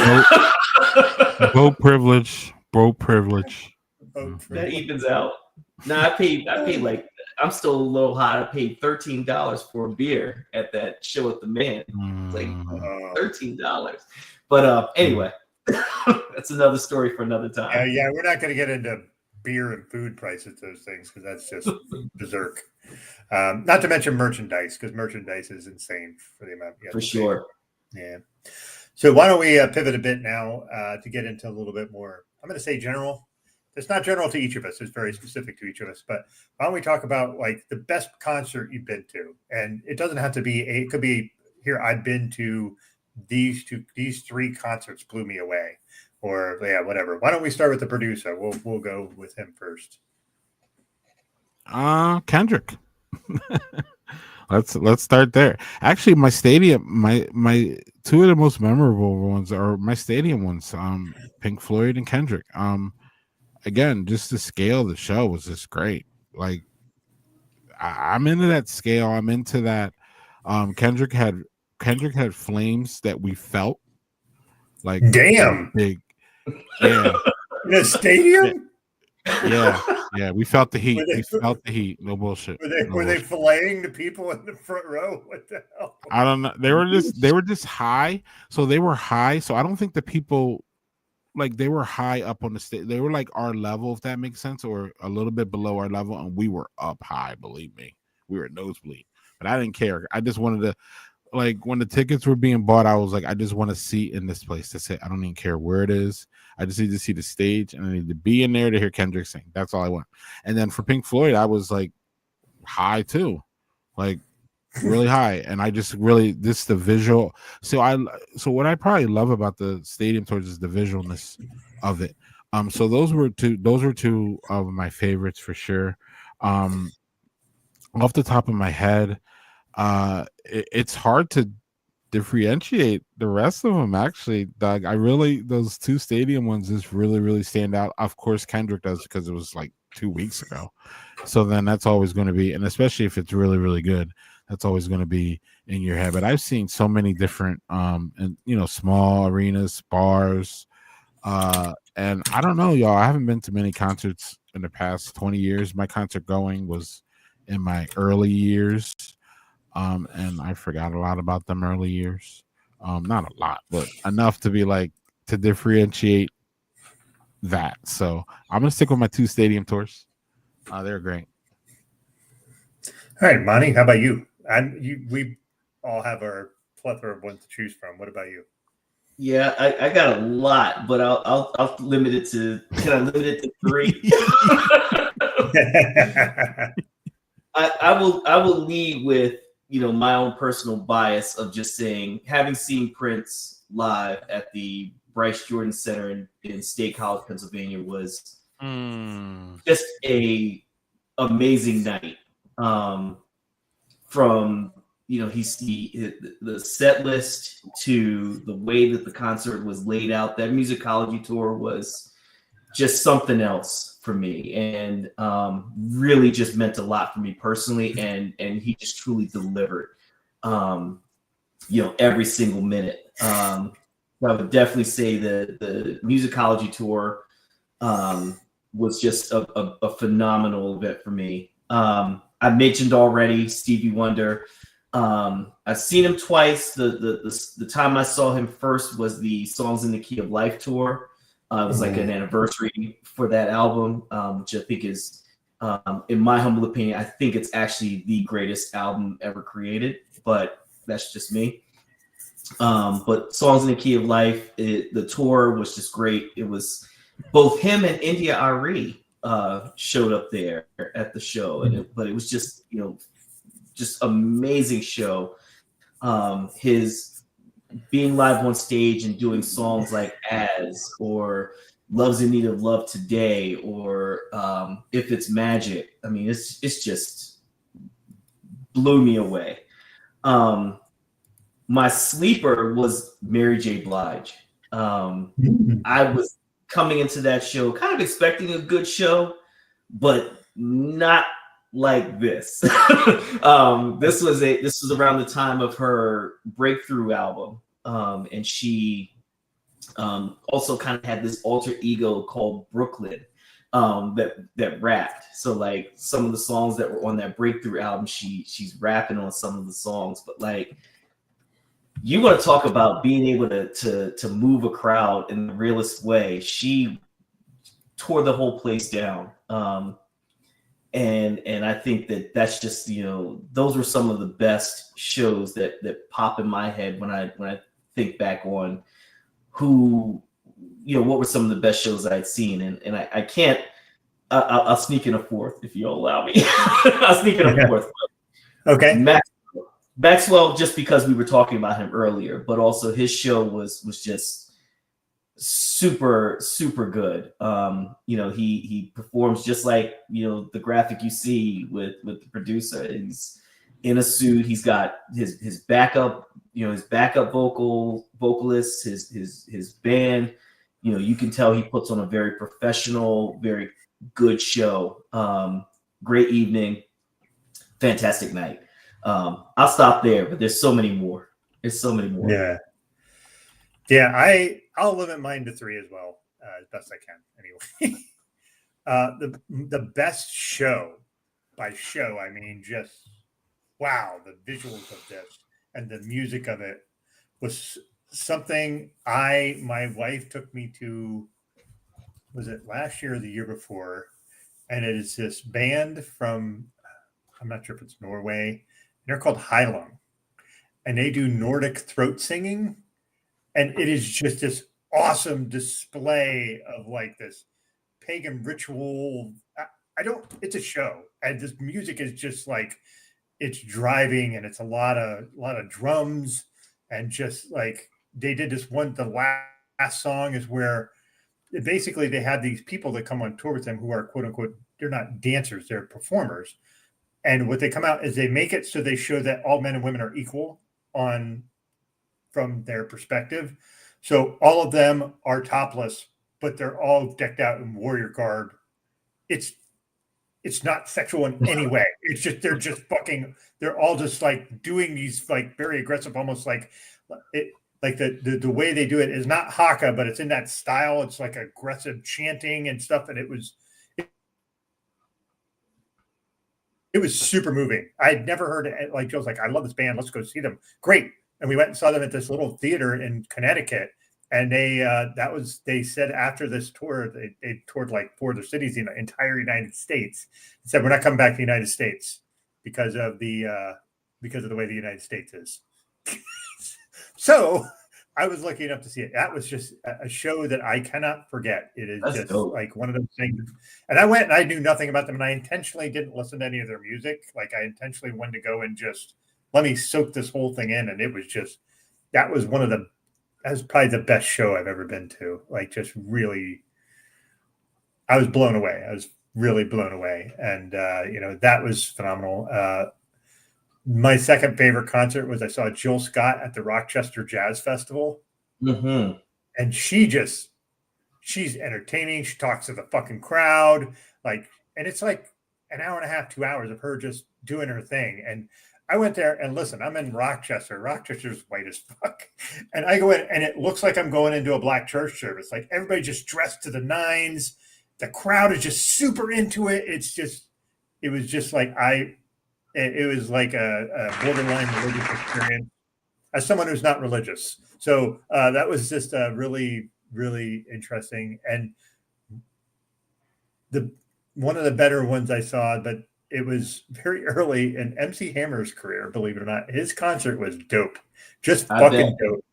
Boat privilege. Boat privilege. Boat That evens out. No, I paid like, I'm still a little high. I paid $13 for a beer at that show at the Man. It's like $13. But anyway, that's another story for another time. yeah, we're not going to get into beer and food prices, those things, because that's just berserk. Not to mention merchandise, because merchandise is insane for the amount. For sure. Yeah. So why don't we pivot a bit now to get into a little bit more, I'm going to say general. It's not general to each of us. It's very specific to each of us. But why don't we talk about like the best concert you've been to? And it doesn't have to be, it could be here, I've been to these 3 concerts blew me away, or yeah, whatever. Why don't we start with the producer? We'll go with him first. Kendrick. Let's start there. Actually, my stadium, my 2 of the most memorable ones are my stadium ones. Pink Floyd and Kendrick. Again, just the scale of the show was just great. Like, I'm into that scale. I'm into that. Kendrick had flames that we felt. Like, damn, big. Yeah. In a stadium. Yeah. We felt the heat. We felt the heat. No bullshit. Were they filleting the people in the front row? What the hell? I don't know. They were just high. So they were high. So I don't think the people, like, they were high up on the stage. They were like our level, if that makes sense, or a little bit below our level, and we were up high. Believe me, we were nosebleed. But I didn't care. I just wanted to, like, when the tickets were being bought, I was like, I just want a seat in this place. That's it. I don't even care where it is. I just need to see the stage, and I need to be in there to hear Kendrick sing. That's all I want. And then for Pink Floyd, I was like high too, like really high. And I just really, this the visual. So what I probably love about the stadium tours is the visualness of it. So those were 2 of my favorites for sure. Off the top of my head, it's hard to differentiate the rest of them, actually, Doug. Those 2 stadium ones just really stand out. Of course, Kendrick does, because it was like 2 weeks ago. So then that's always going to be, and especially if it's really good, that's always going to be in your head. But I've seen so many different, and small arenas, bars, and I don't know, y'all. I haven't been to many concerts in the past 20 years. My concert going was in my early years. And I forgot a lot about them early years. Not a lot, but enough to be like, to differentiate that. So I'm gonna stick with my 2 stadium tours. They're great. All right, Imani, how about you? We all have our plethora of ones to choose from. What about you? Yeah, I got a lot, but I'll limit it to. Can I limit it to 3? I will lead with my own personal bias of just saying, having seen Prince live at the Bryce Jordan Center in State College, Pennsylvania, was just a amazing night. From he's the set list to the way that the concert was laid out. That musicology tour was just something else for me, and really just meant a lot for me personally. And he just truly delivered, every single minute. I would definitely say the musicology tour was just a phenomenal event for me. I mentioned already Stevie Wonder. I've seen him twice. The time I saw him first was the Songs in the Key of Life tour. It was like an anniversary for that album, which I think is, in my humble opinion, I think it's actually the greatest album ever created, but that's just me. But Songs in the Key of Life, the tour was just great. It was both him and India Arie showed up there at the show, but it was just just amazing show. His being live on stage and doing songs like As, or Love's in Need of Love Today, or If It's Magic. I mean, it's just blew me away. My sleeper was Mary J. Blige. I was coming into that show kind of expecting a good show. but not like this. This was around the time of her breakthrough album, and she also kind of had this alter ego called Brooklyn that rapped. So like some of the songs that were on that breakthrough album, she's rapping on some of the songs. But like, you want to talk about being able to move a crowd in the realest way. She tore the whole place down. And I think that's just, those were some of the best shows that pop in my head when I think back on who, what were some of the best shows I'd seen. And I can't, I'll sneak in a fourth if you'll allow me. I'll sneak in a fourth. Okay. Maxwell, just because we were talking about him earlier, but also his show was just super, super good. He performs just like, the graphic you see with the producer. He's in a suit. He's got his backup, his backup vocalist, his band. You can tell he puts on a very professional, very good show. Great evening, fantastic night. I'll stop there, but there's so many more. Yeah. I'll limit mine to 3 as well, as best I can. Anyway, the best show, by show I mean just wow, the visuals of this and the music of it was something my wife took me to. Was it last year or the year before? And it is this band from, I'm not sure if it's Norway. They're called Heilung, and they do Nordic throat singing. And it is just this awesome display of like this pagan ritual. It's a show. And this music is just like, it's driving, and it's a lot of drums, and just like they did this one, the last song is where basically they had these people that come on tour with them who are quote unquote, they're not dancers, they're performers. And what they come out is they make it so they show that all men and women are equal from their perspective. So all of them are topless, but they're all decked out in warrior garb. It's not sexual in any way. It's just, they're all just like doing these like very aggressive, almost like it, like the way they do it is not haka, but it's in that style. It's like aggressive chanting and stuff. And it was super moving. I'd never heard it. Like Joe's like, I love this band. Let's go see them. Great. And we went and saw them at this little theater in Connecticut. And they said after this tour, they toured like 4 other cities in the entire United States. They said, we're not coming back to the United States because of the way the United States is. So I was lucky enough to see it. That was just a show that I cannot forget. It is That's just dope. Like one of those things. And I went and I knew nothing about them, and I intentionally didn't listen to any of their music. Like I intentionally wanted to go and just let me soak this whole thing in. And it was just, that was probably the best show I've ever been to. Like just really, I was blown away. I was really blown away. And, that was phenomenal. My second favorite concert was I saw Jill Scott at the Rochester Jazz Festival. Mm-hmm. And she's entertaining. She talks to the fucking crowd. Like, and it's like an hour and a half, 2 hours of her just doing her thing. And I went there and listen, I'm in Rochester. Rochester's white as fuck. And I go in and it looks like I'm going into a black church service. Like everybody just dressed to the nines. The crowd is just super into it. It was just like it was like a borderline religious experience as someone who's not religious. So that was just really, really interesting. And one of the better ones I saw, but it was very early in MC Hammer's career, believe it or not. His concert was dope. Just fucking dope.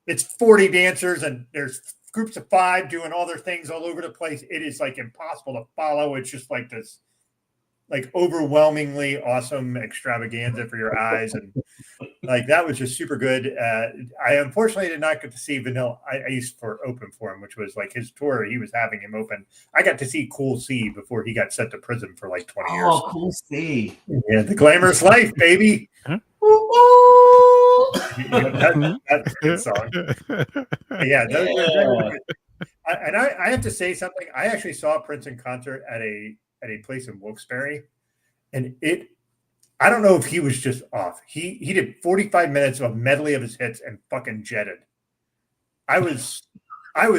It's 40 dancers and there's groups of 5 doing all their things all over the place. It is like impossible to follow. It's just like this like overwhelmingly awesome extravaganza for your eyes. And like, that was just super good. I unfortunately did not get to see Vanilla Ice for open for him, which was like his tour. He was having him open. I got to see Cool C before he got sent to prison for like 20 years. Oh, Cool C. Yeah. The glamorous life, baby. Huh? That's a good song. Yeah. I have to say something. I actually saw Prince in concert at a place in Wilkes-Barre, and I don't know if he was just off. He did 45 minutes of a medley of his hits and fucking jetted. I was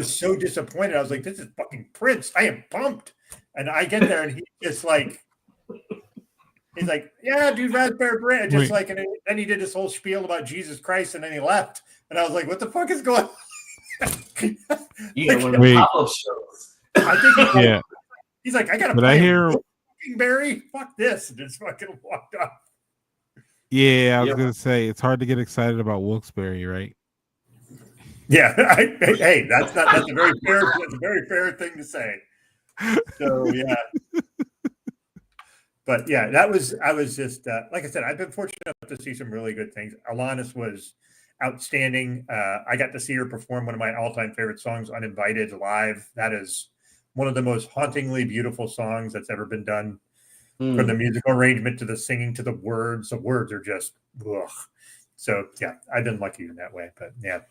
so disappointed. I was like, this is fucking Prince. I am pumped. And I get there and he's just like, he's like, yeah, dude, Raspberry Beret. Just like, and then he did this whole spiel about Jesus Christ and then he left. And I was like, what the fuck is going on? One of the pop-up shows. I think he's like, I gotta play. I hear Barry, fuck this, and just fucking walked off. Yeah, I was gonna say it's hard to get excited about Wilkes-Barre, right? Yeah, hey, that's a very fair thing to say. So yeah, but yeah, I was just like I said, I've been fortunate enough to see some really good things. Alanis was outstanding. I got to see her perform one of my all-time favorite songs, "Uninvited," live. That is one of the most hauntingly beautiful songs that's ever been done. From the musical arrangement to the singing to the words are just ugh. So yeah, I've been lucky in that way. But yeah,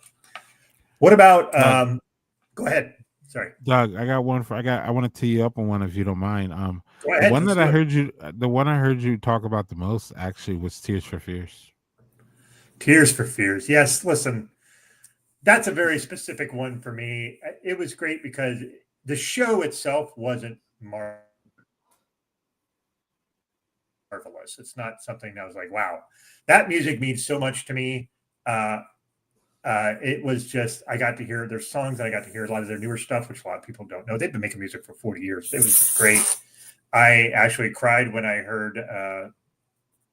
what about go ahead. Sorry, Doug. I got one I want to tee you up on one if you don't mind. Go ahead, the one I heard you talk about the most actually was Tears for Fears. Tears for Fears. Yes, listen, that's a very specific one for me. It was great because the show itself wasn't marvelous. It's not something that was like, wow, that music means so much to me. It was just, I got to hear their songs and I got to hear a lot of their newer stuff, which a lot of people don't know. They've been making music for 40 years. It was great. I actually cried when I heard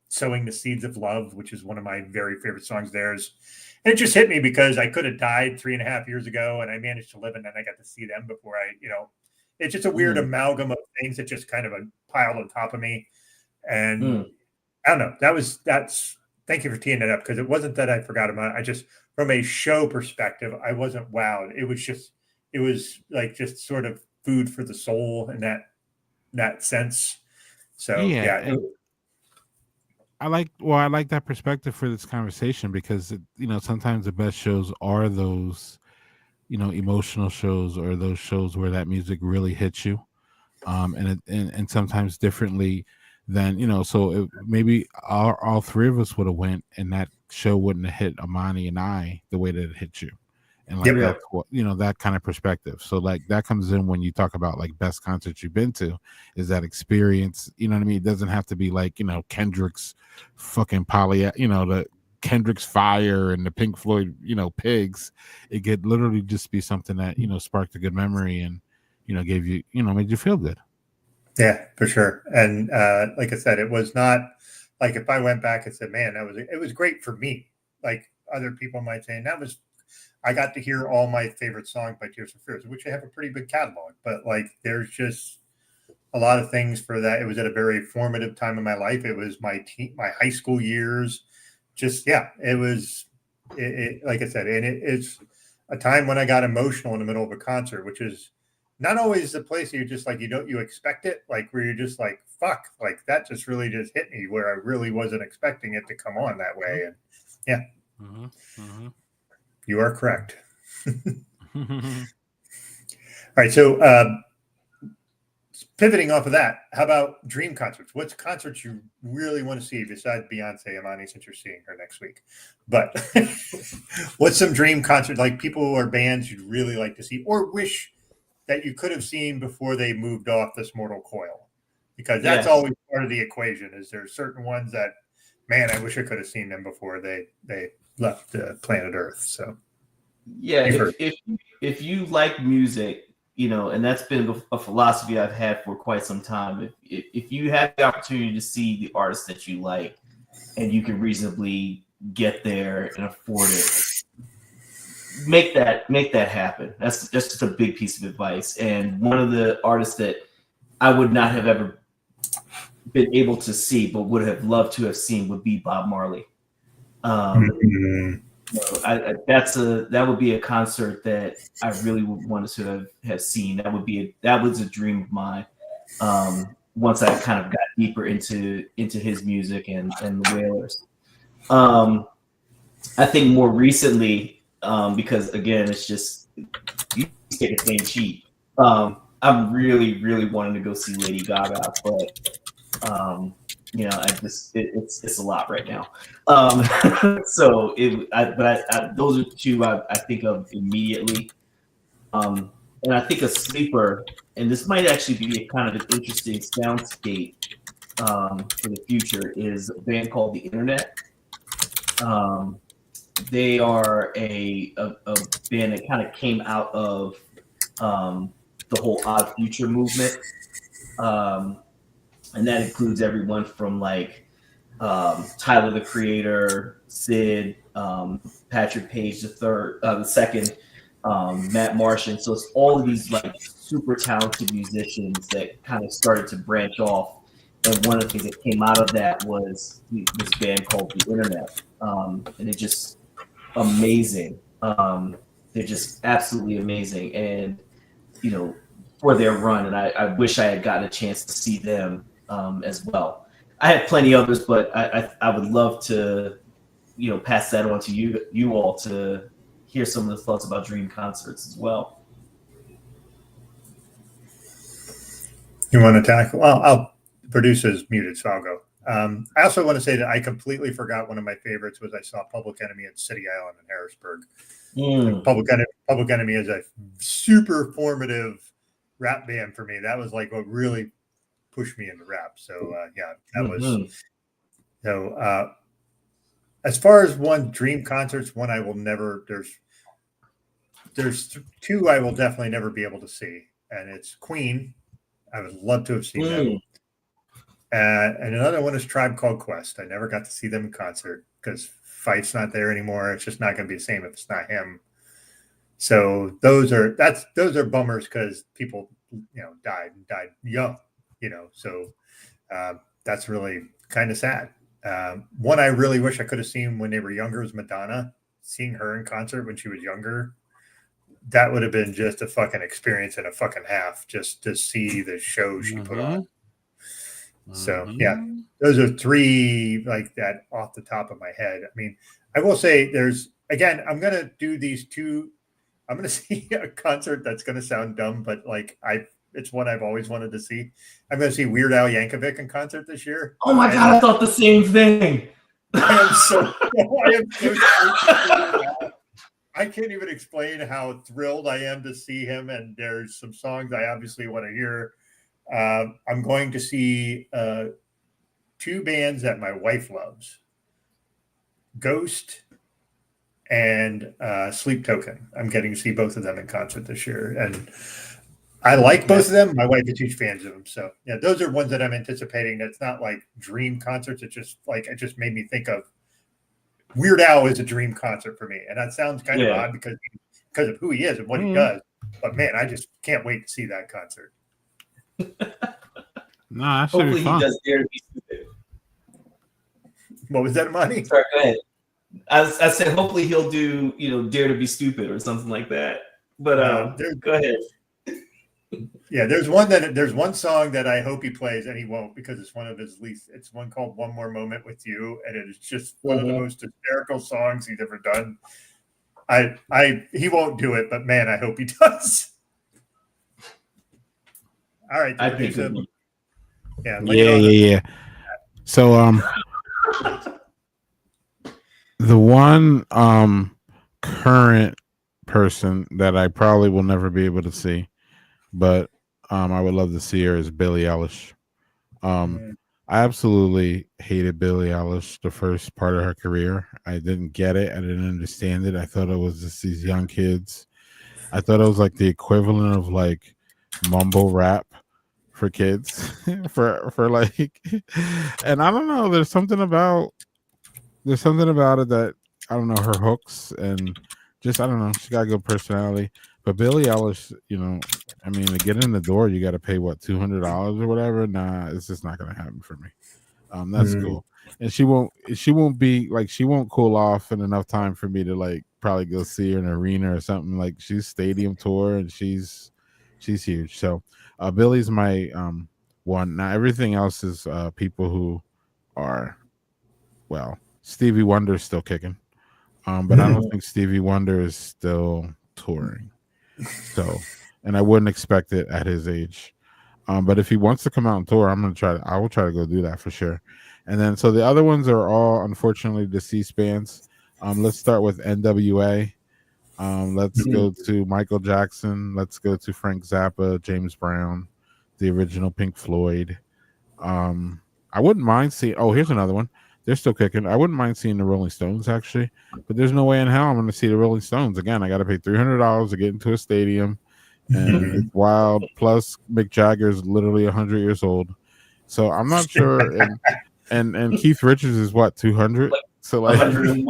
Sowing the Seeds of Love, which is one of my very favorite songs of theirs. And it just hit me because I could have died 3.5 years ago and I managed to live and then I got to see them before it's just a weird amalgam of things that just kind of piled on top of me. And I don't know, that's thank you for teeing that up because it wasn't that I forgot about it. I just, from a show perspective, I wasn't wowed. It was like just sort of food for the soul in that sense. So yeah. I like that perspective for this conversation because sometimes the best shows are those emotional shows or those shows where that music really hits you, and sometimes differently than so maybe all three of us would have went and that show wouldn't have hit Imani and I the way that it hit you, and that's what that kind of perspective. So like that comes in when you talk about like best concerts you've been to, is that experience. You know what I mean? It doesn't have to be like Kendrick's fucking the Kendrick's Fire and the Pink Floyd Pigs. It could literally just be something that sparked a good memory and gave you made you feel good. Yeah, for sure. And like I said, it was not like if I went back and said, man, it was great for me. Like other people might say, I got to hear all my favorite songs by Tears for Fears, which I have a pretty big catalog, but like there's just a lot of things for that. It was at a very formative time in my life. It was my high school years. Just, it was like I said, and it's a time when I got emotional in the middle of a concert, which is not always the place you're just like, you expect it, like where you're just like, fuck, like that just really just hit me where I really wasn't expecting it to come on that way. And yeah, you are correct. All right. So pivoting off of that, how about dream concerts? What's concerts you really want to see besides Beyonce, Imani, since you're seeing her next week? But what's some dream concert, like people or bands you'd really like to see or wish that you could have seen before they moved off this mortal coil? Because that's always part of the equation. Is there certain ones that, man, I wish I could have seen them before they left planet Earth. So if you like music, and that's been a philosophy I've had for quite some time. If you have the opportunity to see the artists that you like and you can reasonably get there and afford it, make that happen. That's just a big piece of advice. And one of the artists that I would not have ever been able to see, but would have loved to have seen, would be Bob Marley. That would be a concert that I really would want to have seen. That was a dream of mine. Once I kind of got deeper into his music and the Wailers. I think more recently, because again, it's just you get the same cheap. I'm really wanting to go see Lady Gaga, but you know, it's a lot right now. So those are two I think of immediately. And I think a sleeper, and this might actually be a kind of an interesting soundscape for the future, is a band called The Internet. They are a band that kind of came out of the whole Odd Future movement. And that includes everyone from like Tyler the Creator, Sid, Patrick Page the second, Matt Martian. So it's all of these like super talented musicians that kind of started to branch off. And one of the things that came out of that was this band called The Internet. And they're just amazing. They're just absolutely amazing. And, you know, for their run. And I wish I had gotten a chance to see them as well. I had plenty others, but I would love to, you know, pass that on to you all to hear some of the thoughts about dream concerts as well. You want to tackle? Well, producer's muted, so I'll go. I also want to say that I completely forgot one of my favorites was I saw Public Enemy at City Island in Harrisburg. Like Public Enemy is a super formative rap band for me. That was like what really pushed me into rap. So yeah, that was. So as far as one dream concerts, one I will never. There's two I will definitely never be able to see, and it's Queen. I would love to have seen them. And another one is Tribe Called Quest. I never got to see them in concert because Fife's not there anymore. It's just not going to be the same if it's not him. So those are bummers because people, you know, died young, you know. So that's really kind of sad. One I really wish I could have seen when they were younger was Madonna. Seeing her in concert when she was younger, that would have been just a fucking experience and a fucking half just to see the show she put on. So yeah, those are three like that off the top of my head. I mean, I will say I'm going to do these two. I'm going to see a concert that's going to sound dumb, but like it's one I've always wanted to see. I'm going to see Weird Al Yankovic in concert this year. Oh my God, I thought the same thing. I can't even explain how thrilled I am to see him. And there's some songs I obviously want to hear. I'm going to see two bands that my wife loves, Ghost and Sleep Token. I'm getting to see both of them in concert this year. And I like both of them. My wife is huge fans of them. So yeah, those are ones that I'm anticipating. That's not like dream concerts. It just made me think of Weird Al is a dream concert for me. And that sounds kind of odd because of who he is and what he does. But man, I just can't wait to see that concert. No, that should Hopefully be fun. he does Dare to Be Stupid. What was that, Imani? Sorry, go ahead. I said hopefully he'll do, you know, Dare to Be Stupid or something like that. But go ahead. Yeah, there's one song that I hope he plays and he won't because it's one of his least. It's one called "One More Moment with You," and it is just one of the most hysterical songs he's ever done. He won't do it, but man, I hope he does. All right, I think yeah. So the one current person that I probably will never be able to see, but I would love to see her is Billie Eilish. I absolutely hated Billie Eilish the first part of her career. I didn't get it. I didn't understand it. I thought it was just these young kids. I thought it was like the equivalent of like mumble rap for kids for like, and I don't know, there's something about it that I don't know, her hooks and just I don't know, she got a good personality. But Billie Eilish, you know, I mean, to get in the door you got to pay what, $200 or whatever. Nah, it's just not gonna happen for me. That's cool. And she won't be like, she won't cool off in enough time for me to like probably go see her in an arena or something. Like she's stadium tour and she's huge. So Billie's my one. Now everything else is people who are, well, Stevie Wonder's still kicking. But I don't think Stevie Wonder is still touring. So, and I wouldn't expect it at his age. But if he wants to come out and tour, I will try to go do that for sure. And then, so the other ones are all unfortunately deceased bands. Let's start with NWA. Let's go to Michael Jackson. Let's go to Frank Zappa, James Brown, the original Pink Floyd. I wouldn't mind seeing. Oh, here's another one. They're still kicking. I wouldn't mind seeing the Rolling Stones actually, but there's no way in hell I'm going to see the Rolling Stones again. I got to pay $300 to get into a stadium, and it's wild. Plus, Mick Jagger is literally 100 years old, so I'm not sure. And Keith Richards is what, 200? So like 101.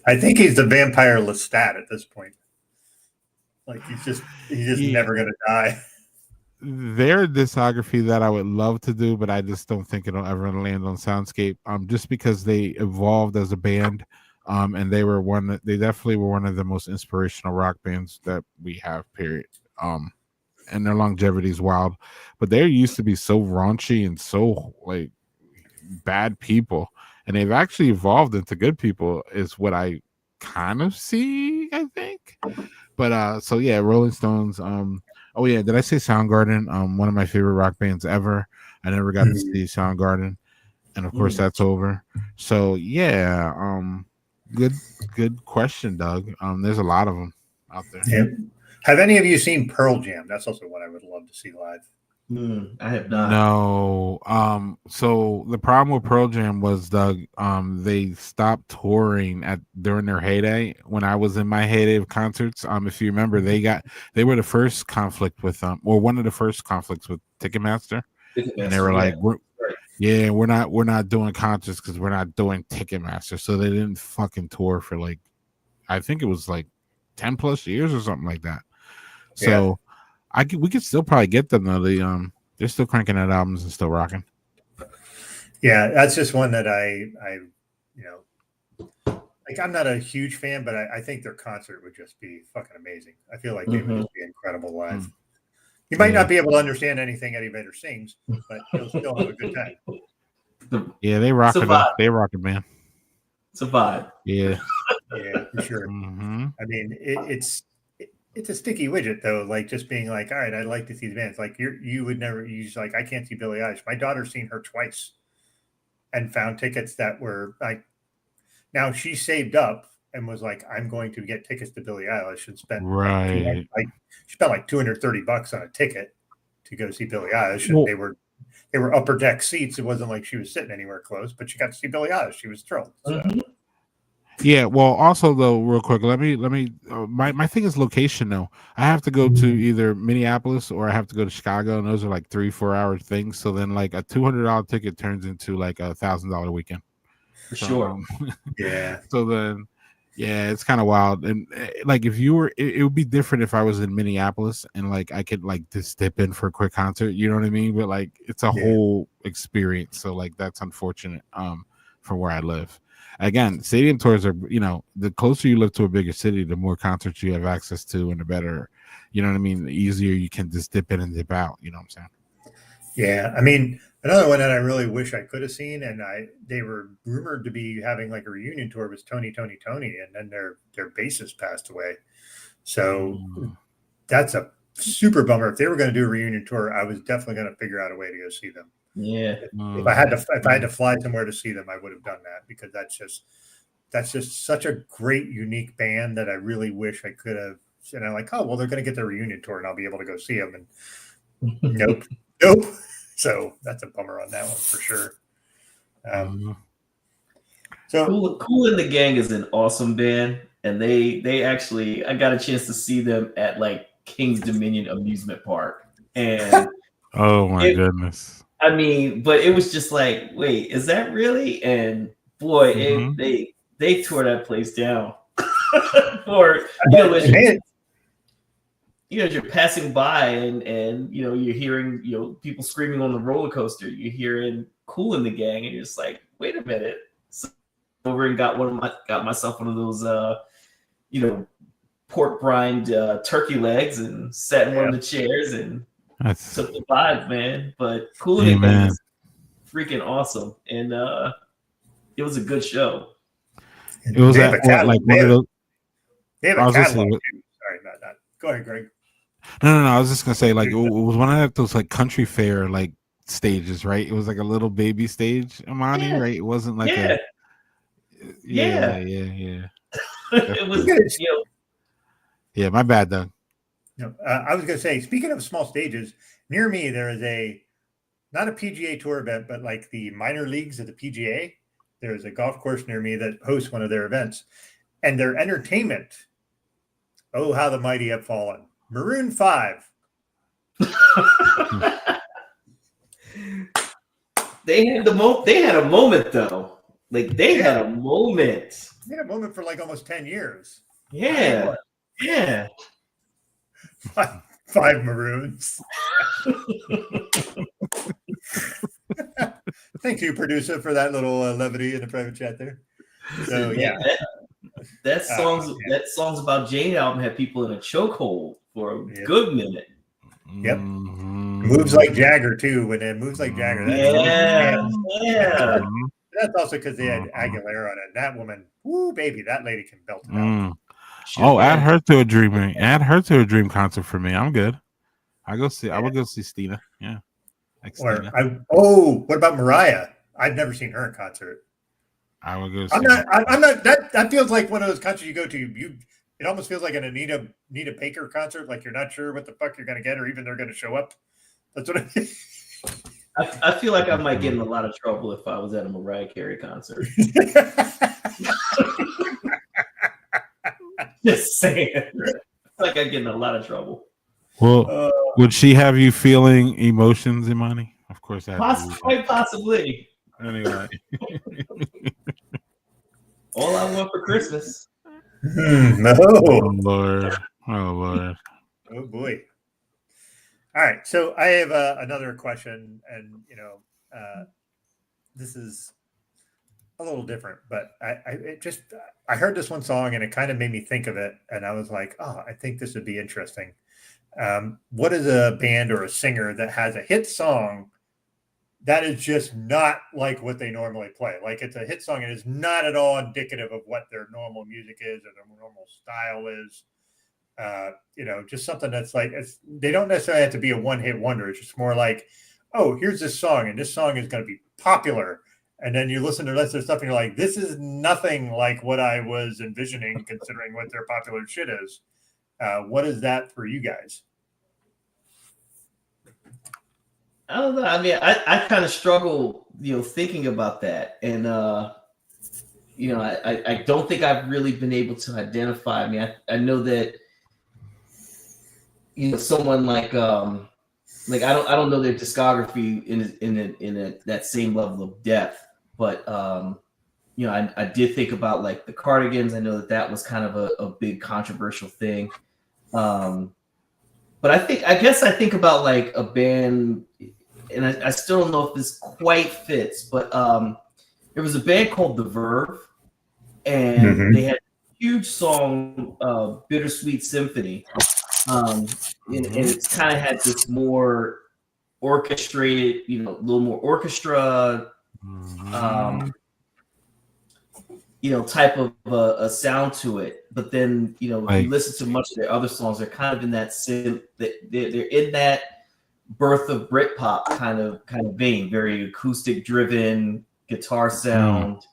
I think he's the vampire Lestat at this point. Like he's just never gonna die. They're a discography that I would love to do, but I just don't think it'll ever land on Soundscape. Just because they evolved as a band, and they definitely were one of the most inspirational rock bands that we have. Period. And their longevity is wild, but they used to be so raunchy and so like bad people, and they've actually evolved into good people. Is what I kind of see, I think. But so yeah, Rolling Stones. Oh yeah, did I say Soundgarden? One of my favorite rock bands ever. I never got to see Soundgarden, and of course that's over. So yeah, good question, Doug. There's a lot of them out there. Yeah. Have any of you seen Pearl Jam? That's also what I would love to see live. I have not. No. So the problem with Pearl Jam was, Doug, they stopped touring during their heyday. When I was in my heyday of concerts, if you remember, they were the first conflict with or one of the first conflicts with Ticketmaster. And they were like, we're not doing concerts because we're not doing Ticketmaster. So they didn't fucking tour for like, I think it was like 10 plus years or something like that. So we could still probably get them though. They're still cranking out albums and still rocking. Yeah, that's just one that I like. I'm not a huge fan, but I think their concert would just be fucking amazing. I feel like they would just be incredible live. You might not be able to understand anything Eddie Vedder sings, but you'll still have a good time. Yeah, they rock it. They rock it, man. It's a vibe. Yeah, yeah, for sure. I mean, it's a sticky widget though, like just being like, all right, I'd like to see the bands. Like you would never use like, I can't see Billie Eilish. My daughter's seen her twice and found tickets that were like, now she saved up and was like, I'm going to get tickets to Billie Eilish and spent she spent like $230 on a ticket to go see Billie Eilish. And they were upper deck seats. It wasn't like she was sitting anywhere close, but she got to see Billie Eilish. She was thrilled. So. Yeah, well, also though, real quick, let me. My thing is location though. I have to go to either Minneapolis or I have to go to Chicago, and those are like 3-4 hour things. So then, like a $200 ticket turns into like $1,000 weekend. For sure. Yeah. So then, yeah, it's kind of wild. And like if you were, it would be different if I was in Minneapolis and like I could like just dip in for a quick concert. You know what I mean? But like it's a whole experience. So like that's unfortunate. From where I live. Again, stadium tours are, the closer you live to a bigger city, the more concerts you have access to and the better, you know what I mean? The easier you can just dip in and dip out, you know what I'm saying? Yeah. I mean, another one that I really wish I could have seen, and they were rumored to be having like a reunion tour, was Tony, and then their bassist passed away. So that's a super bummer. If they were going to do a reunion tour, I was definitely going to figure out a way to go see them. Yeah. If I had to fly somewhere to see them, I would have done that, because that's just such a great, unique band that I really wish I could have. And I'm like, oh well, they're going to get their reunion tour, and I'll be able to go see them. And nope. So that's a bummer on that one for sure. So Kool and the Gang is an awesome band, and they actually, I got a chance to see them at like King's Dominion amusement park, and oh my goodness. I mean, but it was just like, wait, is that really? And boy, they tore that place down. For you're passing by and you're hearing people screaming on the roller coaster. You're hearing Kool and the Gang, and you're just like, wait a minute. So over and got myself one of those pork brined turkey legs and sat in one of the chairs and took the vibe, man. But Kool and the Gang is freaking awesome, and it was a good show. It was at like one of those. They have I a was just catalog saying, too. Sorry about that. Go ahead, Greg. no. I was just gonna say, like, it was one of those like country fair like stages, right? It was like a little baby stage, Imani, Yeah, right? It wasn't like yeah, yeah. yeah. It was, Yeah, my bad, Doug. No, I was going to say, speaking of small stages, near me there is not a PGA Tour event, but like the minor leagues of the PGA. There's a golf course near me that hosts one of their events, and their entertainment. Oh, how the mighty have fallen! Maroon 5. They had a moment though. Like they had a moment. They had a moment for like almost 10 years. Yeah. Yeah. Five Maroons. Thank you, producer, for that little levity in the private chat there. So yeah, that song's about Jane album had people in a chokehold for a good minute. Yep. Moves like Jagger too. When it moves like Jagger, that's also because they had Aguilera on it. That woman, woo, baby, that lady can belt it out. Add her to a dream. Add her to a dream concert for me. I'm good. I will go see Stina. Yeah. What about Mariah? I've never seen her in concert. I would go see I'm not that feels like one of those concerts you go to. It almost feels like an Anita Baker concert, like you're not sure what the fuck you're gonna get or even they're gonna show up. That's what I feel like I might get in a lot of trouble if I was at a Mariah Carey concert. Just saying. I feel like I'd get in a lot of trouble. Well, would she have you feeling emotions, Imani? Of course, quite possibly. Anyway, all I want for Christmas. No. Oh Lord. Oh boy. All right, so I have another question, and this is a little different, but I heard this one song and it kind of made me think of it, and I was like, oh, I think this would be interesting. What is a band or a singer that has a hit song that is just not like what they normally play? Like it's a hit song and is not at all indicative of what their normal music is or their normal style is. Just something that's like, they don't necessarily have to be a one-hit wonder. It's just more like, oh, here's this song and this song is going to be popular. And then you listen to the rest of the stuff and you're like, this is nothing like what I was envisioning considering what their popular shit is. What is that for you guys? I don't know. I mean, I kind of struggle, thinking about that. And, I don't think I've really been able to identify. I mean, I know that, someone like I don't know their discography in that same level of depth, but I did think about like the Cardigans. I know that was kind of a big controversial thing. But I guess I think about like a band, and I still don't know if this quite fits, but there was a band called The Verve, and they had a huge song, Bittersweet Symphony. And it's kind of had this more orchestrated, a little more orchestra, type of a sound to it. But then, if you listen to much of their other songs, they're kind of in that they're in that birth of Britpop kind of vein, very acoustic driven guitar sound.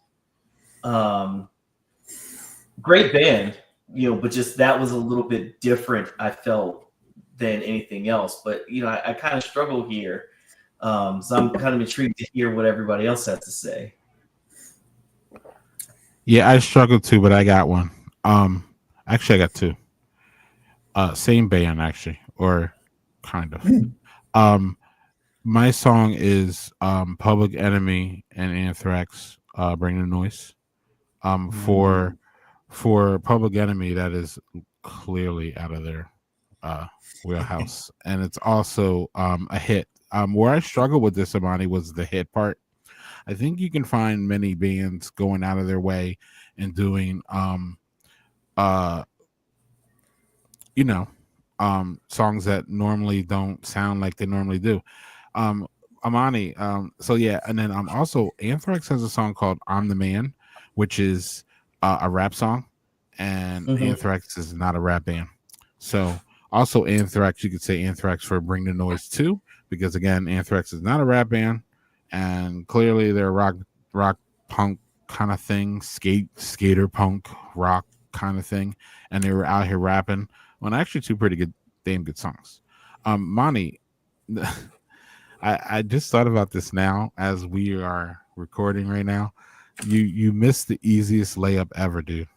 Great band. But just that was a little bit different, I felt, than anything else. But, I kind of struggle here. So I'm kind of intrigued to hear what everybody else has to say. Yeah, I struggled too, but I got one. Actually, I got two. Same band, actually, or kind of. My song is Public Enemy and Anthrax, Bring the Noise. For Public Enemy, that is clearly out of their wheelhouse, and it's also a hit. Where I struggled with this, Imani, was the hit part. I think you can find many bands going out of their way and doing songs that normally don't sound like they normally do. Imani, so yeah, and then also Anthrax has a song called I'm the Man, which is a rap song, and Anthrax is not a rap band. So also Anthrax, you could say Anthrax for Bring the Noise too, because again, Anthrax is not a rap band, and clearly they're rock punk kind of thing, skater punk rock kind of thing, and they were out here rapping on actually two pretty good, damn good songs. Mani, I just thought about this now as we are recording right now. You missed the easiest layup ever, dude.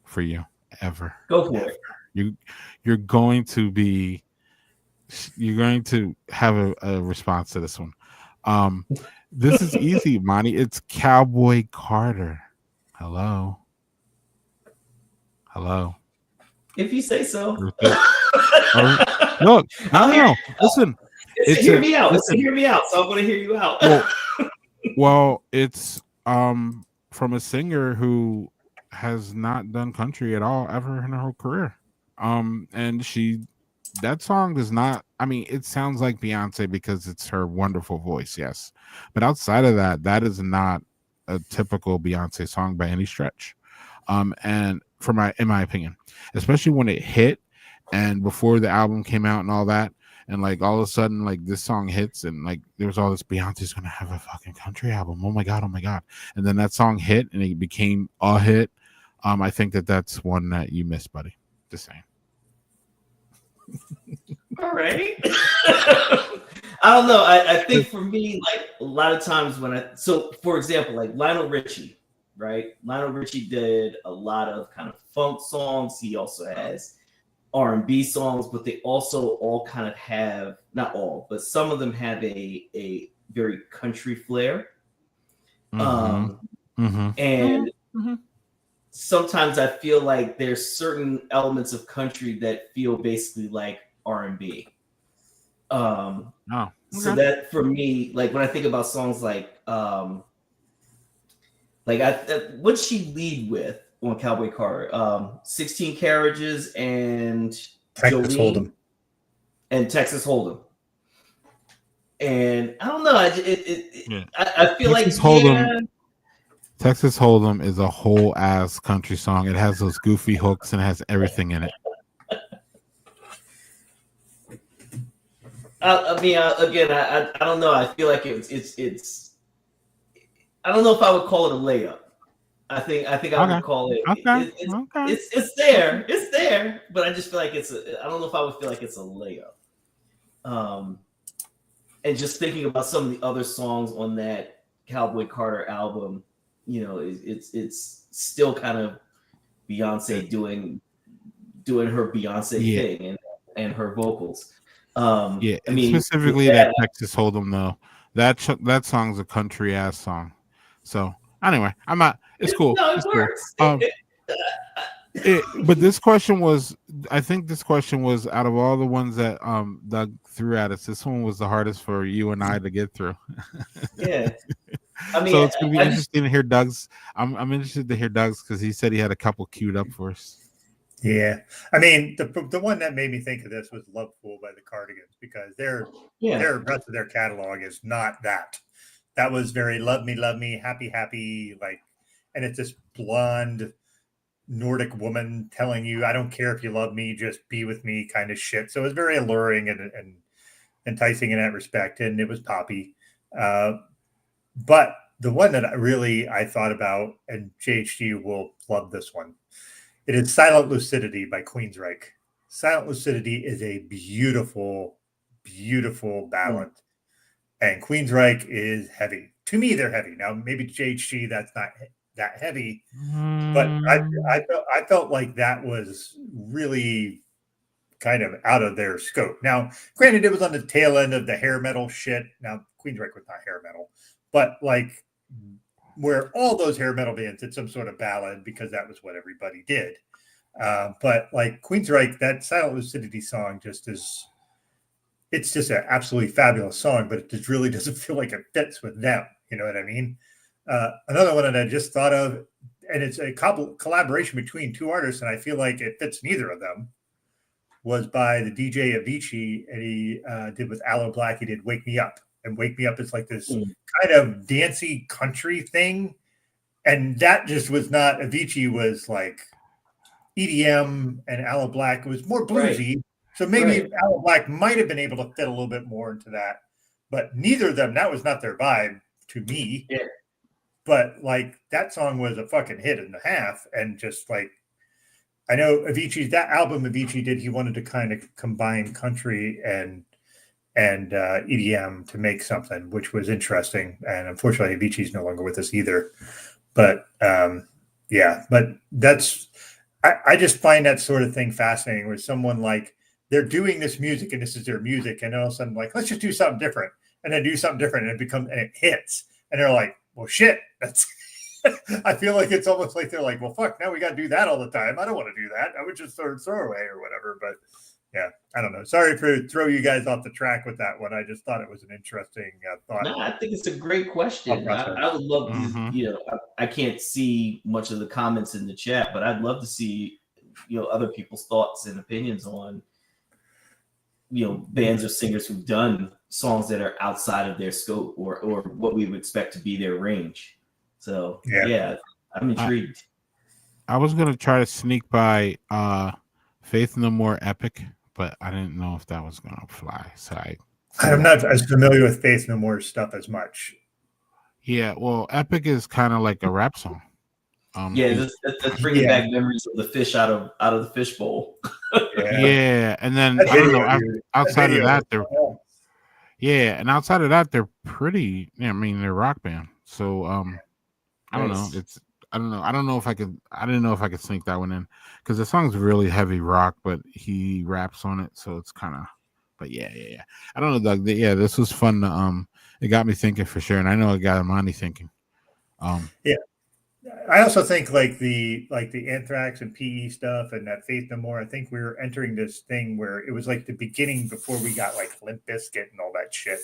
For you, ever. Go for it. You're going to have a response to this one. This is easy, Monty. It's Cowboy Carter. Hello. If you say so. Look, no. Listen. Hear me out. Hear me out. So I'm going to hear you out. Well, it's from a singer who has not done country at all ever in her whole career. And that song does not, I mean, it sounds like Beyonce because it's her wonderful voice, yes. But outside of that, that is not a typical Beyonce song by any stretch. And in my opinion, especially when it hit and before the album came out and all that, and like all of a sudden, like this song hits, and like there was all this Beyonce's gonna have a fucking country album. Oh my god! And then that song hit, and it became a hit. I think that's one that you missed, buddy. Just saying. All right. I don't know. I think for me, like a lot of times so for example, like Lionel Richie, right? Lionel Richie did a lot of kind of funk songs. He also has R&B songs, but they also all kind of have, not all, but some of them have a very country flair. And sometimes I feel like there's certain elements of country that feel basically like R&B. So that for me, like when I think about songs like what'd she lead with on Cowboy Carter? 16 Carriages and Texas Jolene Hold'em. and Texas Hold'em. And I don't know. I feel Texas like Hold'em, Texas Hold'em is a whole ass country song. It has those goofy hooks and it has everything in it. I mean, again, I don't know. I feel like it's. I don't know if I would call it a layup. I think I would call it. It's there, but I just feel like I don't know if I would feel like it's a layup. And just thinking about some of the other songs on that Cowboy Carter album, you know, it's still kind of Beyonce doing her Beyonce thing and her vocals. I mean, specifically that Texas Hold'em though. That song's a country ass song. So anyway, I'm not. It's cool. No, it works. Cool. But this question was, I think this question was out of all the ones that Doug threw at us, this one was the hardest for you and I to get through. Yeah. I mean, so it's gonna be interesting to hear Doug's. I'm interested to hear Doug's because he said he had a couple queued up for us. Yeah, I mean the one that made me think of this was "Love Fool" by the Cardigans because their rest of their catalog is not that. That was very love me, happy, like, and it's this blonde Nordic woman telling you, "I don't care if you love me, just be with me," kind of shit. So it was very alluring and enticing in that respect, and it was poppy. But the one that I thought about, and JHD will love this one. It is "Silent Lucidity" by Queensryche. "Silent Lucidity" is a beautiful, beautiful ballad. And Queensryche is heavy. To me, they're heavy. Now, maybe JHG, that's not that heavy. But I felt like that was really kind of out of their scope. Now, granted, it was on the tail end of the hair metal shit. Now, Queensryche was not hair metal. But like where all those hair metal bands did some sort of ballad because that was what everybody did. But like Queensryche, that "Silent Lucidity" song it's just an absolutely fabulous song, but it just really doesn't feel like it fits with them. You know what I mean? Another one that I just thought of, and it's a collaboration between two artists, and I feel like it fits neither of them, was by the DJ Avicii, and he did with Aloe Black. He did "Wake Me Up." And "Wake Me Up" is like this kind of dancey country thing. And that just was not, Avicii was like, EDM and Aloe Black. It was more bluesy. So maybe Aloe Black might have been able to fit a little bit more into that. But neither of them, that was not their vibe to me. Yeah. But like that song was a fucking hit and a half. And just like, I know Avicii, that album Avicii did, he wanted to kind of combine country and EDM to make something, which was interesting. And unfortunately, Avicii's no longer with us either. But but that's, I just find that sort of thing fascinating where someone like, they're doing this music and this is their music. And all of a sudden, like, let's just do something different and then do something different. And it hits. And they're like, well, shit, that's, I feel like it's almost like they're like, well, fuck, now we got to do that all the time. I don't want to do that. I would just throw away or whatever. But yeah, I don't know. Sorry for throw you guys off the track with that one. I just thought it was an interesting thought. No, I think it's a great question. I would love to, I can't see much of the comments in the chat, but I'd love to see, other people's thoughts and opinions on, bands or singers who've done songs that are outside of their scope or what we would expect to be their range. So yeah I'm intrigued. I was gonna try to sneak by Faith No More Epic, but I didn't know if that was gonna fly. So I'm not as familiar with Faith No More stuff as much. Yeah, well, Epic is kind of like a rap song. That's bringing back memories of the fish out of the fishbowl. And then I don't know. Outside of that, they're pretty. I mean, they're a rock band. So I don't know. I don't know if I could. I didn't know if I could sneak that one in because the song's really heavy rock, but he raps on it, so it's kind of. But yeah. I don't know, Doug. This was fun. It got me thinking for sure, and I know it got Imani thinking. I also think like the Anthrax and PE stuff and that Faith No More. I think we were entering this thing where it was like the beginning before we got like Limp Bizkit and all that shit,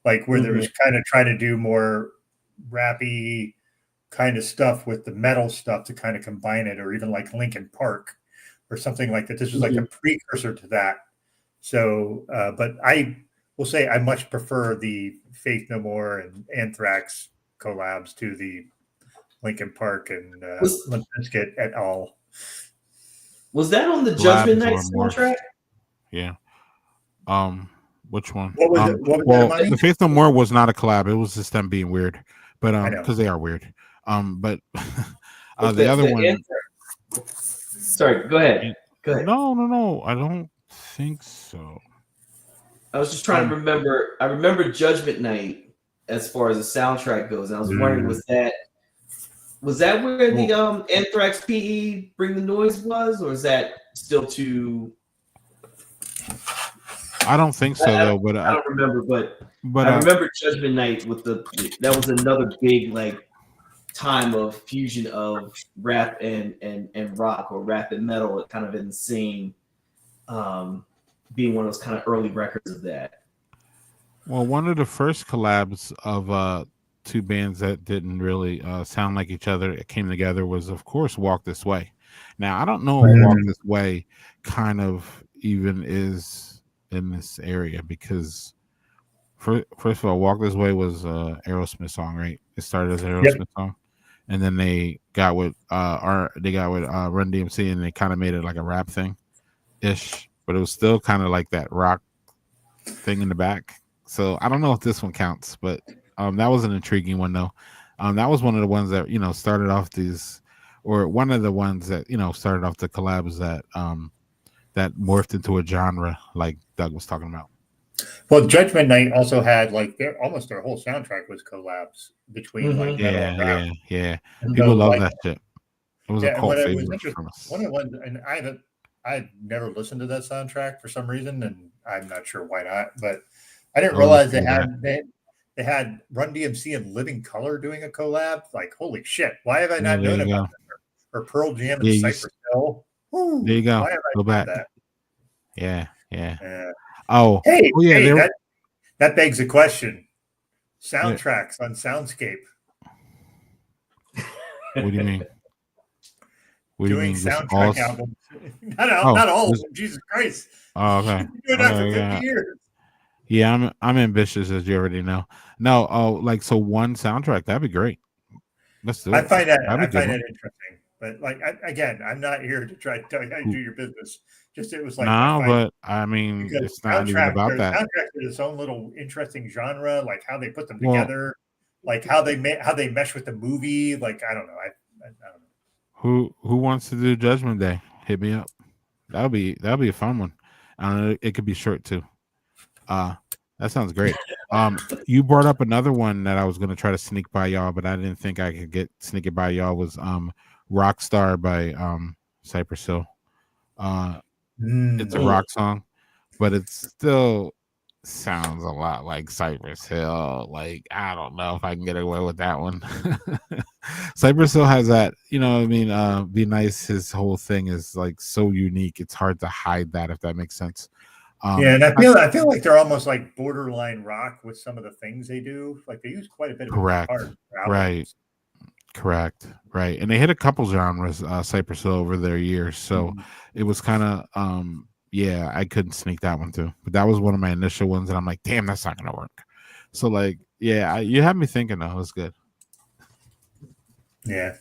like where there was kind of trying to do more rappy kind of stuff with the metal stuff to kind of combine it, or even like Linkin Park or something like that. This was like a precursor to that. So, but I will say I much prefer the Faith No More and Anthrax collabs to the Linkin Park and Limp Bizkit et al. Was that on the Judgment Night soundtrack? Yeah. Which one? What was it? What was the Faith No More was not a collab. It was just them being weird, but because they are weird. But the other one. Sorry, go ahead. No. I don't think so. I was just trying to remember. I remember Judgment Night as far as the soundtrack goes. And I was wondering, was that where the Anthrax PE Bring the Noise was, or is that still too? I don't think so though. But I don't remember. But I remember Judgment Night with that was another big like time of fusion of rap and rock, or rap and metal, kind of in the same, being one of those kind of early records of that. Well, one of the first collabs of two bands that didn't really sound like each other, it came together, was of course Walk This Way. Now I don't know if Walk This Way kind of even is in this area, because first of all, Walk This Way was Aerosmith song, right? It started as an Aerosmith song, and then they got with Run DMC, and they kind of made it like a rap thing ish, but it was still kind of like that rock thing in the back. So I don't know if this one counts, but that was an intriguing one though. That was one of the ones that started off these, or one of the ones that started off the collabs that that morphed into a genre, like Doug was talking about. Well, Judgment Night also had like their whole soundtrack was collabs between like metal and rap. Yeah. People love that shit. It was a cult favorite from us. One of the ones, and I've never listened to that soundtrack for some reason, and I'm not sure why not. But I didn't realize they had Run DMC and Living Colour doing a collab. Like, holy shit! Why have I not known about that? Or Pearl Jam and Cypress Hill. Ooh, there you go. Go back. That? Yeah. That begs the question. Soundtracks on Soundscape. What do you mean? Doing soundtrack albums. Not all of them. Jesus Christ. Oh, okay. Doing that for 50 years. Yeah, I'm ambitious, as you already know. No, so one soundtrack, that'd be great. Let's do it. I find that interesting. But like again, I'm not here to try to tell you how to do your business. Just it was like I No, find but I mean, because it's not even about that. soundtracks are its own little interesting genre, like how they put them Well, together, like how they mesh with the movie. Like I don't know, I don't know. who wants to do Judgment Day? Hit me up. That'll be a fun one. It could be short too. That sounds great. You brought up another one that I was gonna try to sneak by y'all, but I didn't think I could sneak it by y'all. Was Rockstar by Cypress Hill. It's a rock song, but it still sounds a lot like Cypress Hill. Like, I don't know if I can get away with that one. Cypress Hill has that, you know what I mean? Be Nice, his whole thing is like so unique. It's hard to hide that, if that makes sense. Yeah, and I feel like they're almost like borderline rock with some of the things they do. Like they use quite a bit of correct. guitar for albums. Correct. Right. And they hit a couple genres, Cypress Hill, over their years. So it was kind of yeah, I couldn't sneak that one too. But that was one of my initial ones, and I'm like, damn, that's not gonna work. So like, yeah, you had me thinking though. It was good. Yeah.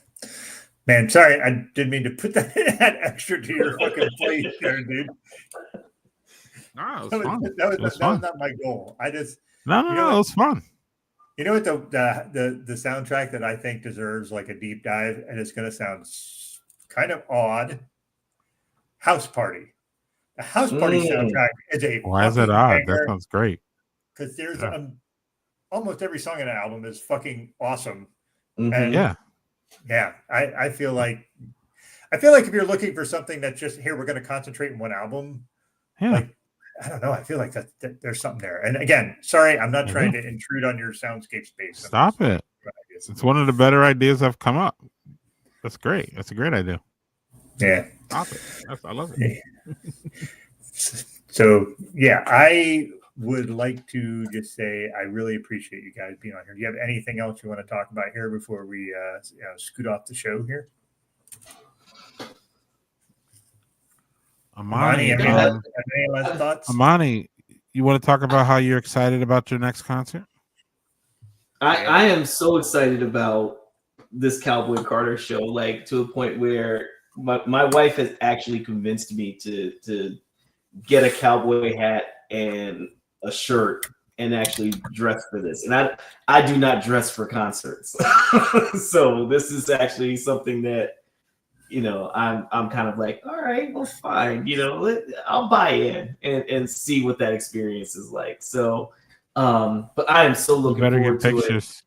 Man, sorry, I didn't mean to put that extra to your fucking plate there, dude. No, it was That fun. was not my goal. I just no, it was fun. You know what the soundtrack that I think deserves like a deep dive, and it's going to sound kind of odd. House Party. The House Party soundtrack is a Why is that odd? That sounds great. Because there's almost every song in the album is fucking awesome. Mm-hmm. And yeah, I feel like if you're looking for something that's just here, we're going to concentrate in one album. Yeah. Like, I don't know. I feel like that there's something there. And again, sorry, I'm not trying to intrude on your soundscape space. Stop it. It's one of the better ideas I've come up. That's great. That's a great idea. Yeah. Stop it. I love it. So, yeah, I would like to just say I really appreciate you guys being on here. Do you have anything else you want to talk about here before we scoot off the show here? Imani, any last thoughts? Imani, you want to talk about how you're excited about your next concert? I am so excited about this Cowboy Carter show, like to a point where my wife has actually convinced me to get a cowboy hat and a shirt and actually dress for this. And I do not dress for concerts. So this is actually something that, you know, I'm kind of like, all right, well, fine, you know, I'll buy in and see what that experience is like. So, but I am so looking forward to it.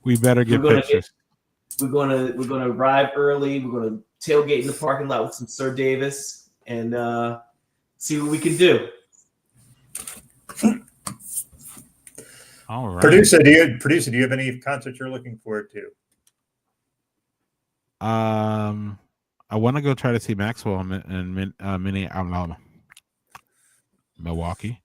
We better get pictures. We're gonna arrive early. We're gonna tailgate in the parking lot with some Sir Davis and see what we can do. All right. Producer, do you have any concerts you're looking forward to? I want to go try to see Maxwell in Milwaukee.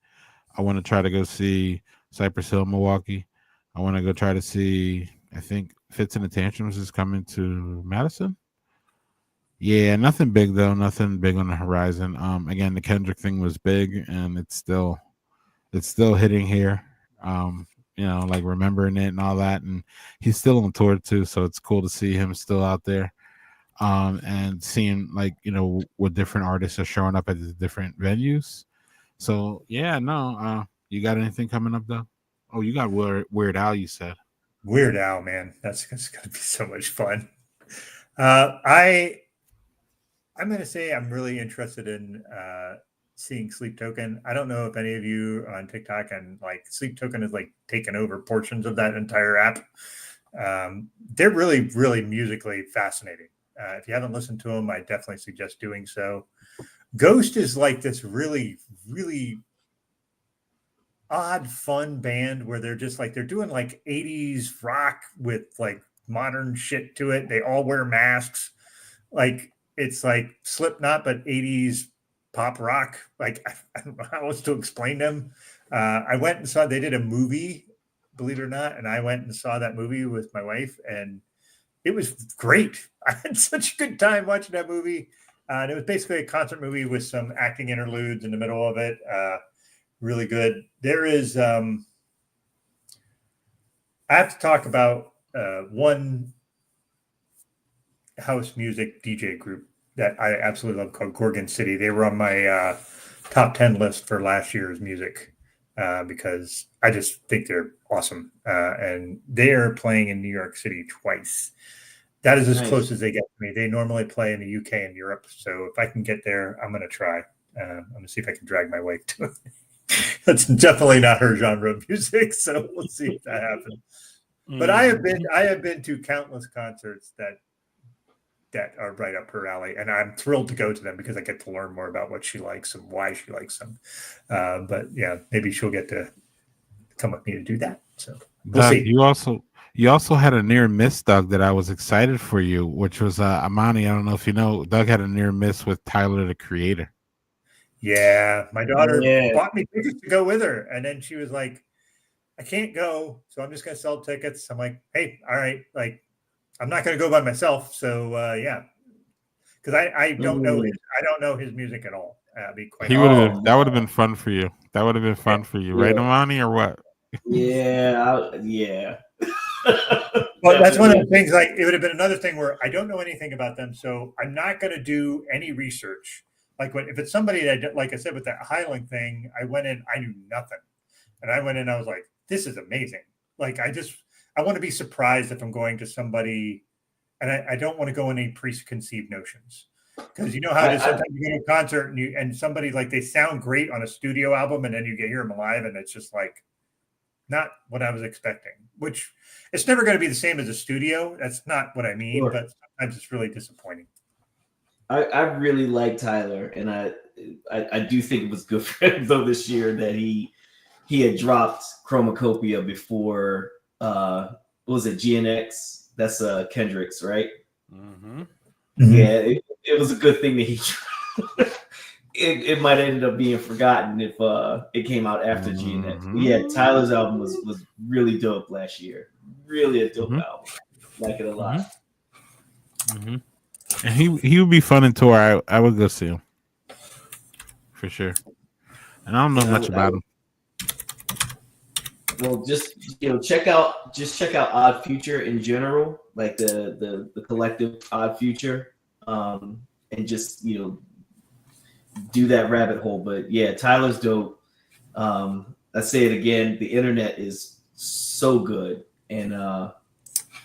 I want to try to go see Cypress Hill, Milwaukee. I want to go try to see, I think Fits and the Tantrums is coming to Madison. Yeah, nothing big though. Nothing big on the horizon. Again, the Kendrick thing was big, and it's still hitting here. You know, like remembering it and all that, and he's still on tour too. So it's cool to see him still out there. And seeing like, you know, what different artists are showing up at the different venues. So yeah, no. You got anything coming up though? Oh, you got Weird Al, you said. Weird Al, man. That's gonna be so much fun. I'm gonna say I'm really interested in seeing Sleep Token. I don't know if any of you on TikTok and like Sleep Token has like taken over portions of that entire app. They're really, really musically fascinating. If you haven't listened to them, I definitely suggest doing so. Ghost is like this really, really odd, fun band where they're just like, they're doing like 80s rock with like modern shit to it. They all wear masks. Like it's like Slipknot, but 80s pop rock. Like I don't know how else to explain them. I went and saw, they did a movie, believe it or not. And I went and saw that movie with my wife, and it was great. I had such a good time watching that movie. And it was basically a concert movie with some acting interludes in the middle of it. Really good. There is, I have to talk about one house music DJ group that I absolutely love called Gorgon City. They were on my top 10 list for last year's music because I just think they're awesome. And they are playing in New York City twice. That is as close as they get to me. They normally play in the UK and Europe. So if I can get there, I'm going to try. I'm going to see if I can drag my wife to it. That's definitely not her genre of music. So we'll see if that happens. But I have been to countless concerts that are right up her alley, and I'm thrilled to go to them because I get to learn more about what she likes and why she likes them. But yeah, maybe she'll get to come with me to do that. So we'll Doug, see. you also had a near miss, Doug, that I was excited for you, which was Imani. I don't know if you know, Doug had a near miss with Tyler, the Creator. Yeah, my daughter bought me tickets to go with her, and then she was like, I can't go, so I'm just going to sell tickets. I'm like, hey, all right, like, I'm not going to go by myself. So yeah, because I don't know his music at all. Be quite that would have been fun for you. That would have been fun for you, right, Imani, or what? Yeah. Well, that's one of the things. Like, it would have been another thing where I don't know anything about them, so I'm not going to do any research. Like, if it's somebody that, like I said, with that Highland thing, I went in, I knew nothing, and I went in, I was like, this is amazing. Like, I want to be surprised if I'm going to somebody, and I don't want to go in any preconceived notions, because you know how it is. Sometimes you go to a concert and somebody, like, they sound great on a studio album, and then you hear them live, and it's just like not what I was expecting. Which it's never going to be the same as a studio. That's not what I mean. Sure. But sometimes it's really disappointing. I really like Tyler, and I do think it was good for him though this year that he had dropped Chromacopia before. What was it, GNX? That's Kendrick's, right? Mm-hmm. Yeah, it was a good thing that he. it might end up being forgotten if it came out after GNX. But yeah, Tyler's album was really dope last year. Really a dope album. Like it a lot. Mm-hmm. And he would be fun in tour. I would go see him for sure. And I don't know much about him. Well, just check out Odd Future in general, like the collective Odd Future, and just do that rabbit hole. But yeah, Tyler's dope. I say it again, the internet is so good, and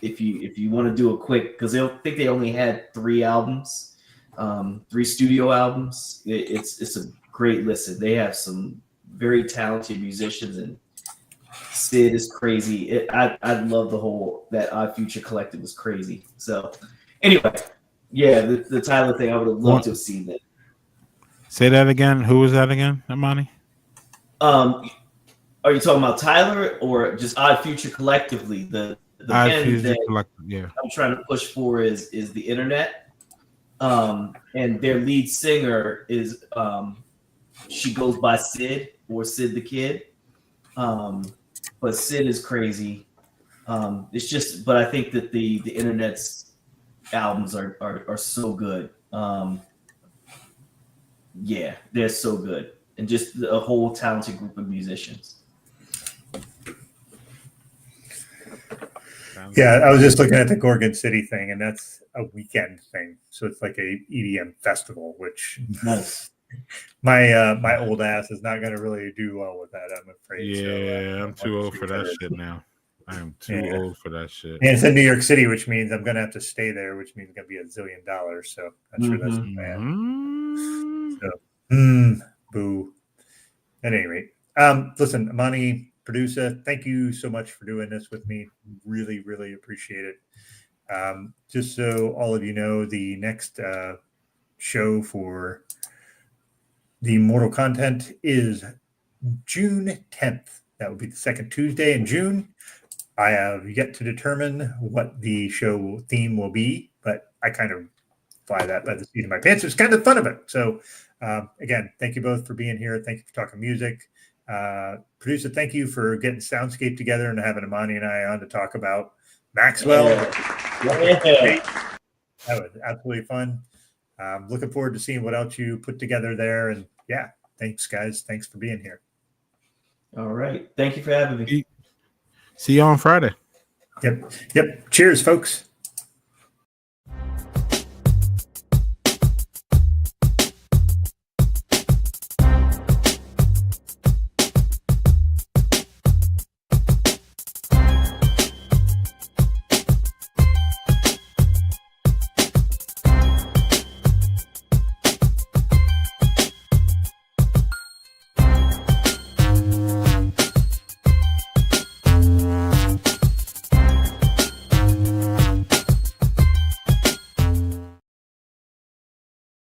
if you want to do a quick, because I think they only had 3 albums, 3 studio albums. It's a great listen. They have some very talented musicians, and Sid is crazy. I love that Odd Future collective was crazy. So anyway, yeah, the Tyler thing, I would have loved to have seen that. Say that again. Who was that again, Imani? Are you talking about Tyler or just Odd Future collectively? The band that I'm trying to push for is the internet. And their lead singer is she goes by Sid or Sid the Kid. But Sid is crazy. It's just, but I think that the internet's albums are so good. Yeah, they're so good, and just a whole talented group of musicians. Yeah, I was just looking at the Gorgon City thing, and that's a weekend thing, so it's like a EDM festival, which my old ass is not going to really do well with that, I'm afraid. Yeah, so, I'm too old for that shit now. I am too old for that shit. And it's in New York City, which means I'm going to have to stay there, which means it's going to be $1 zillion. So I'm sure that's bad. So, boo. At any rate, listen, Imani, producer, thank you so much for doing this with me. Really, really appreciate it. Just so all of you know, the next show for the Mortal Content is June 10th. That will be the second Tuesday in June. I have yet to determine what the show theme will be, but I kind of fly that by the seat of my pants. It's kind of fun of it. So, again, thank you both for being here. Thank you for talking music. Producer, thank you for getting Soundscape together and having Imani and I on to talk about Maxwell. That was absolutely fun. Looking forward to seeing what else you put together there. And yeah, thanks, guys. Thanks for being here. All right. Thank you for having me. See you on Friday. Yep. Cheers, folks.